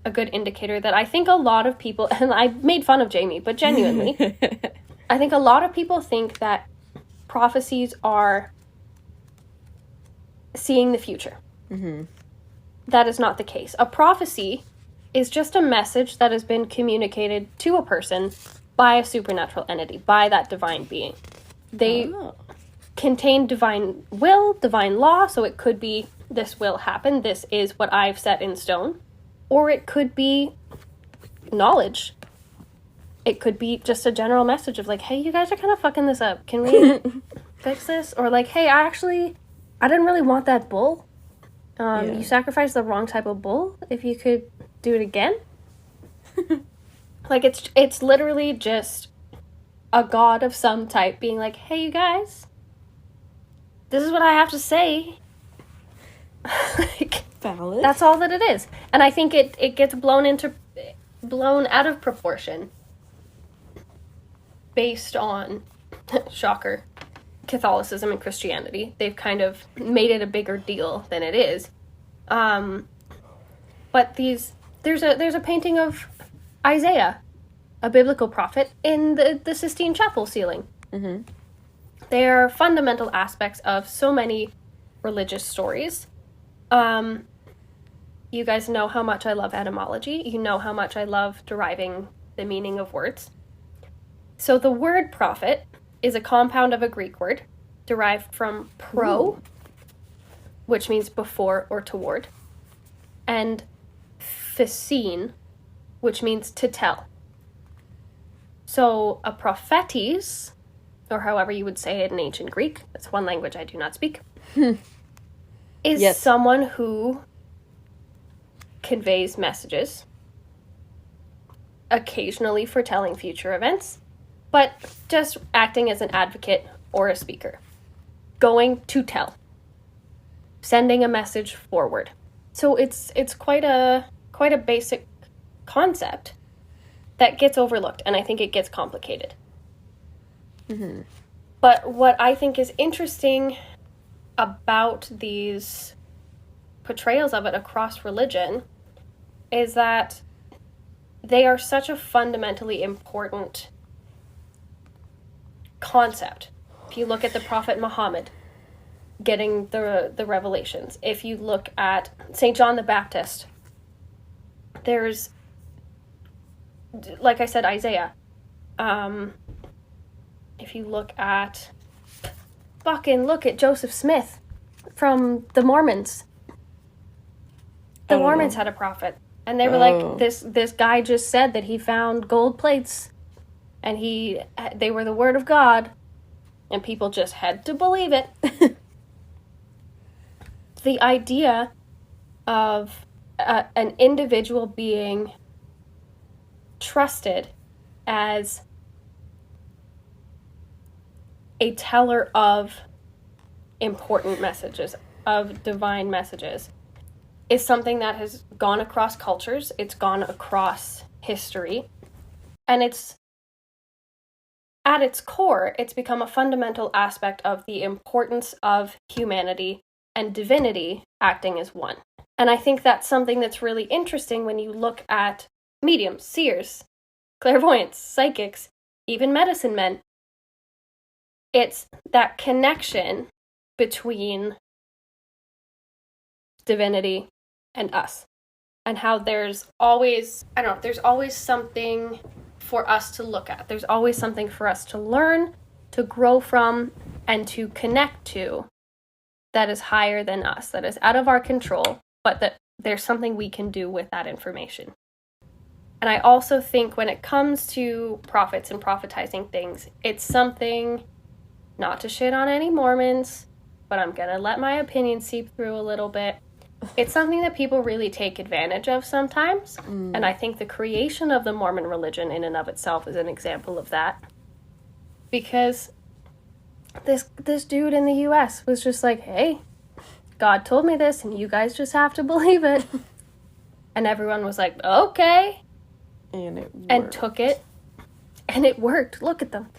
[SPEAKER 1] indicator that I think a lot of people, and I made fun of Jamie, but genuinely, I think a lot of people think that prophecies are seeing the future. That is not the case. A prophecy is just a message that has been communicated to a person by a supernatural entity, by that divine being. They contain divine will, divine law, so it could be, this will happen, this is what I've set in stone. Or it could be knowledge. It could be just a general message of like, hey, you guys are kind of fucking this up. Can we fix this? Or like, hey, I didn't really want that bull. You sacrificed the wrong type of bull. If you could do it again. Like, it's literally just a god of some type being like, hey, you guys, this is what I have to say. Like,
[SPEAKER 2] valid.
[SPEAKER 1] That's all that it is. And I think it gets blown out of proportion based on, shocker, Catholicism and Christianity. They've kind of made it a bigger deal than it is. But there's a painting of Isaiah, a biblical prophet, in the Sistine Chapel ceiling. They are fundamental aspects of so many religious stories. You guys know how much I love etymology. You know how much I love deriving the meaning of words. So the word prophet is a compound of a Greek word derived from pro, which means before or toward, and phasein, which means to tell. So a prophetes, or however you would say it in ancient Greek, that's one language I do not speak, is someone who conveys messages, occasionally foretelling future events, but just acting as an advocate or a speaker. Going to tell. Sending a message forward. So it's quite a basic concept that gets overlooked, and I think it gets complicated. But what I think is interesting about these portrayals of it across religion is that they are such a fundamentally important concept. If you look at the Prophet Muhammad getting the revelations, if you look at St. John the Baptist, there's, like I said, Isaiah. If you look at Joseph Smith from the Mormons. The Mormons had a prophet. And they were like, this guy just said that he found gold plates. And they were the word of God. And people just had to believe it. The idea of an individual being trusted as a teller of important messages, of divine messages, is something that has gone across cultures, it's gone across history, and it's, at its core, it's become a fundamental aspect of the importance of humanity and divinity acting as one. And I think that's something that's really interesting when you look at mediums, seers, clairvoyants, psychics, even medicine men. It's that connection between divinity and us. And how there's always something for us to look at. There's always something for us to learn, to grow from, and to connect to that is higher than us, that is out of our control, but that there's something we can do with that information. And I also think when it comes to prophets and prophetizing things, it's something, not to shit on any Mormons, but I'm gonna let my opinion seep through a little bit. It's something that people really take advantage of sometimes. And I think the creation of the Mormon religion in and of itself is an example of that. Because this dude in the US was just like, hey, God told me this and you guys just have to believe it. And everyone was like, okay.
[SPEAKER 2] And it worked.
[SPEAKER 1] And took it. And it worked. Look at them.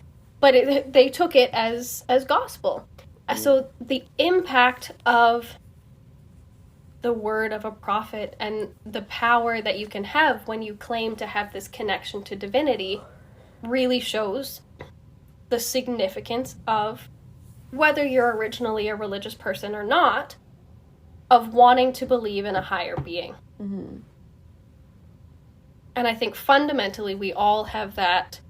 [SPEAKER 1] But they took it as gospel. So the impact of the word of a prophet and the power that you can have when you claim to have this connection to divinity really shows the significance of, whether you're originally a religious person or not, of wanting to believe in a higher being.
[SPEAKER 2] Mm-hmm.
[SPEAKER 1] And I think fundamentally we all have that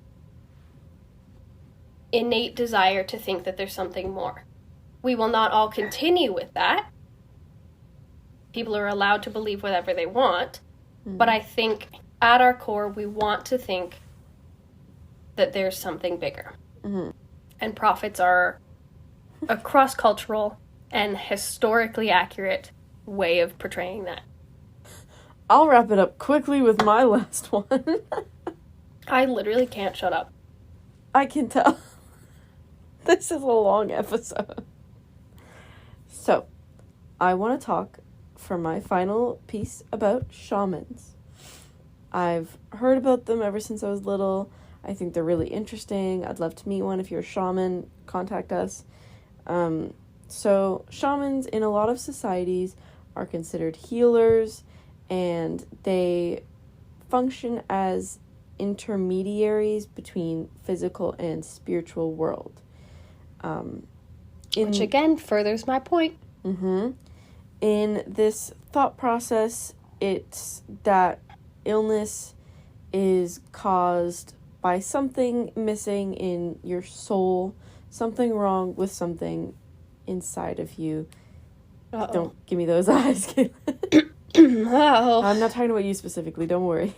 [SPEAKER 1] innate desire to think that there's something more. We will not all continue with that. People are allowed to believe whatever they want. Mm-hmm. But I think at our core, we want to think that there's something bigger.
[SPEAKER 2] Mm-hmm.
[SPEAKER 1] And prophets are a cross-cultural and historically accurate way of portraying that.
[SPEAKER 2] I'll wrap it up quickly with my last one.
[SPEAKER 1] I literally can't shut up.
[SPEAKER 2] I can tell. This is a long episode. So, I want to talk for my final piece about shamans. I've heard about them ever since I was little. I think they're really interesting. I'd love to meet one. If you're a shaman, contact us. So, shamans in a lot of societies are considered healers, and they function as intermediaries between physical and spiritual world.
[SPEAKER 1] Which again furthers my point.
[SPEAKER 2] Mm-hmm. In this thought process, it's that illness is caused by something missing in your soul, something wrong with something inside of you.
[SPEAKER 1] Uh-oh.
[SPEAKER 2] Don't give me those eyes, Caitlin.
[SPEAKER 1] Oh.
[SPEAKER 2] I'm not talking about you specifically, don't worry.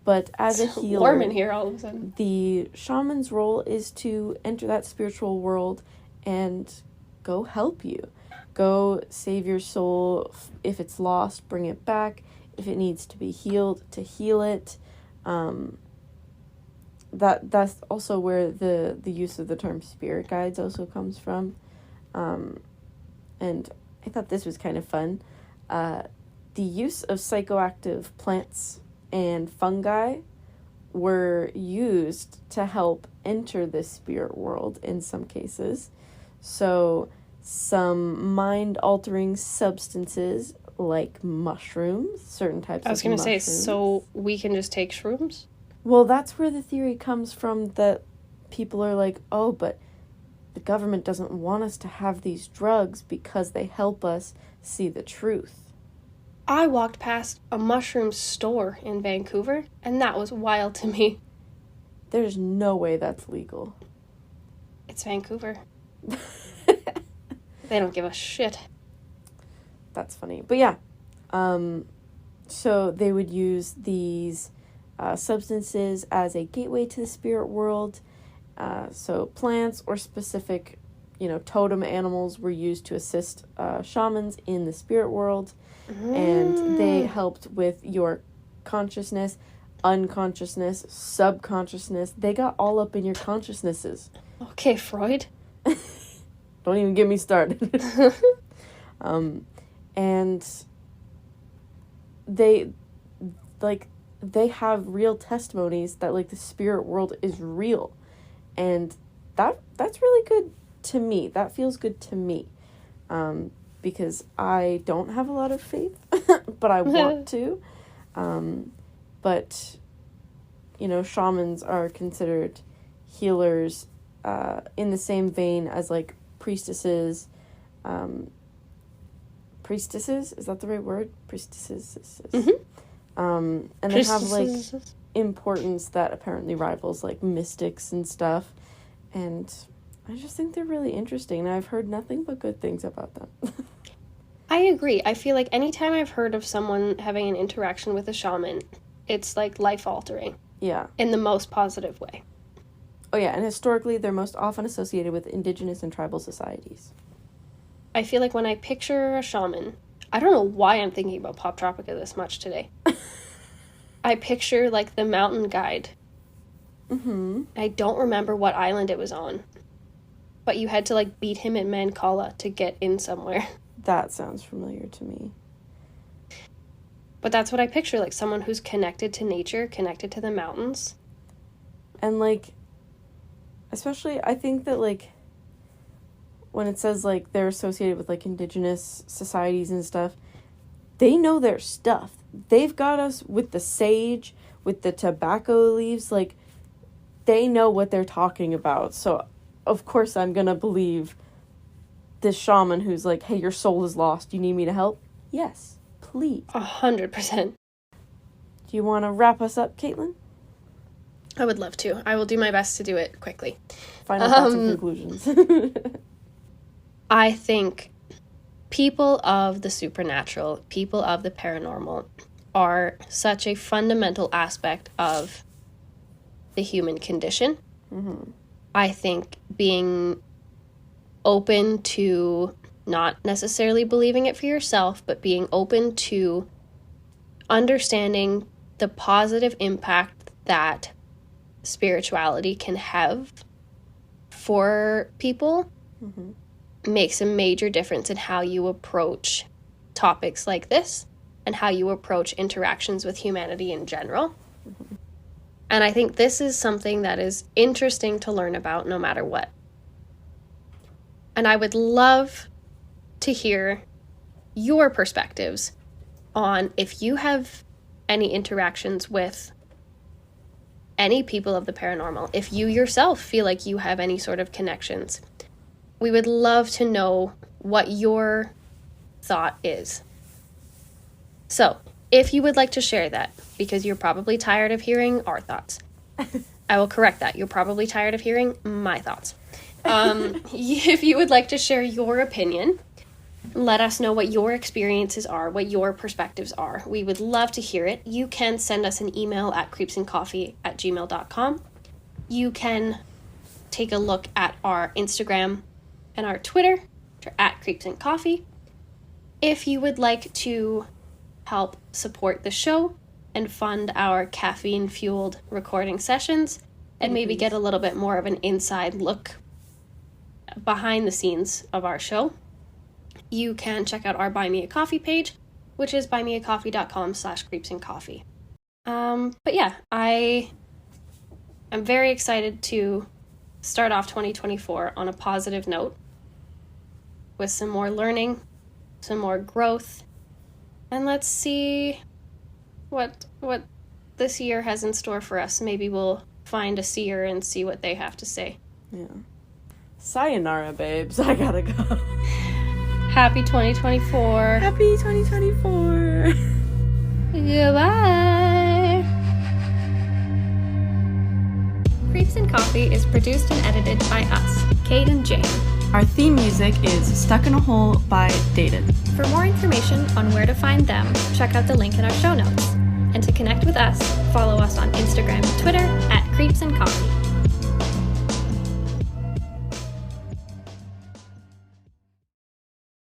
[SPEAKER 2] But as a healer,
[SPEAKER 1] warm in here all of a sudden.
[SPEAKER 2] The shaman's role is to enter that spiritual world and go help you. Go save your soul. If it's lost, bring it back. If it needs to be healed, to heal it. That's also where the use of the term spirit guides also comes from. And I thought this was kind of fun. The use of psychoactive plants and fungi were used to help enter the spirit world in some cases. So some mind-altering substances like mushrooms, certain types of mushrooms.
[SPEAKER 1] I was going to say, so we can just take shrooms?
[SPEAKER 2] Well, that's where the theory comes from, that people are like, oh, but the government doesn't want us to have these drugs because they help us see the truth.
[SPEAKER 1] I walked past a mushroom store in Vancouver, and that was wild to me.
[SPEAKER 2] There's no way that's legal.
[SPEAKER 1] It's Vancouver. They don't give a shit.
[SPEAKER 2] That's funny. But yeah, so they would use these substances as a gateway to the spirit world. So plants or specific, totem animals were used to assist shamans in the spirit world. And they helped with your consciousness, unconsciousness, subconsciousness. They got all up in your consciousnesses.
[SPEAKER 1] Okay, Freud.
[SPEAKER 2] Don't even get me started. And they have real testimonies that, the spirit world is real. And that's really good to me. That feels good to me. Because I don't have a lot of faith, but I want to. But, shamans are considered healers in the same vein as, priestesses. Priestesses? Is that the right word? Priestesses.
[SPEAKER 1] Mm-hmm.
[SPEAKER 2] And they have, importance that apparently rivals, mystics and stuff. And I just think they're really interesting, and I've heard nothing but good things about them.
[SPEAKER 1] I agree. I feel like anytime I've heard of someone having an interaction with a shaman, it's life-altering.
[SPEAKER 2] Yeah.
[SPEAKER 1] In the most positive way.
[SPEAKER 2] Oh yeah, and historically they're most often associated with indigenous and tribal societies.
[SPEAKER 1] I feel like when I picture a shaman, I don't know why I'm thinking about Pop Tropica this much today. I picture, like, the mountain guide.
[SPEAKER 2] Mm-hmm.
[SPEAKER 1] I don't remember what island it was on. But you had to, like, beat him in Mancala to get in somewhere.
[SPEAKER 2] That sounds familiar to me.
[SPEAKER 1] But that's what I picture, like, someone who's connected to nature, connected to the mountains.
[SPEAKER 2] And, like, especially, I think that, like, when it says, like, they're associated with, like, indigenous societies and stuff, they know their stuff. They've got us with the sage, with the tobacco leaves, like, they know what they're talking about. So, of course, I'm gonna believe this shaman who's like, hey, your soul is lost. You need me to help? Yes, please.
[SPEAKER 1] 100%.
[SPEAKER 2] Do you want to wrap us up, Caitlin?
[SPEAKER 1] I would love to. I will do my best to do it quickly.
[SPEAKER 2] Final thoughts and conclusions.
[SPEAKER 1] I think people of the supernatural, people of the paranormal, are such a fundamental aspect of the human condition.
[SPEAKER 2] Mm-hmm.
[SPEAKER 1] I think being open to not necessarily believing it for yourself, but being open to understanding the positive impact that spirituality can have for people makes a major difference in how you approach topics like this and how you approach interactions with humanity in general. And I think this is something that is interesting to learn about no matter what. And I would love to hear your perspectives on if you have any interactions with any people of the paranormal, if you yourself feel like you have any sort of connections. We would love to know what your thought is. So, if you would like to share that, because you're probably tired of hearing our thoughts, I will correct that. You're probably tired of hearing my thoughts. If you would like to share your opinion, let us know what your experiences are, what your perspectives are. We would love to hear it. You can send us an email at creepsandcoffee@gmail.com. You can take a look at our Instagram and our Twitter, which are at creepsandcoffee. If you would like to help support the show and fund our caffeine-fueled recording sessions and maybe get a little bit more of an inside look behind the scenes of our show, you can check out our Buy Me a Coffee page, which is buymeacoffee.com/creepsandcoffee. But yeah, I'm very excited to start off 2024 on a positive note with some more learning, some more growth, and let's see what this year has in store for us. Maybe we'll find a seer and see what they have to say.
[SPEAKER 2] Yeah. Sayonara, babes. I gotta go.
[SPEAKER 1] Happy 2024.
[SPEAKER 2] Happy 2024.
[SPEAKER 1] Goodbye.
[SPEAKER 5] Creeps and Coffee is produced and edited by us, Kate and Jane.
[SPEAKER 4] Our theme music is Stuck in a Hole by Dated.
[SPEAKER 5] For more information on where to find them, check out the link in our show notes. And to connect with us, follow us on Instagram and Twitter at Creeps and Coffee.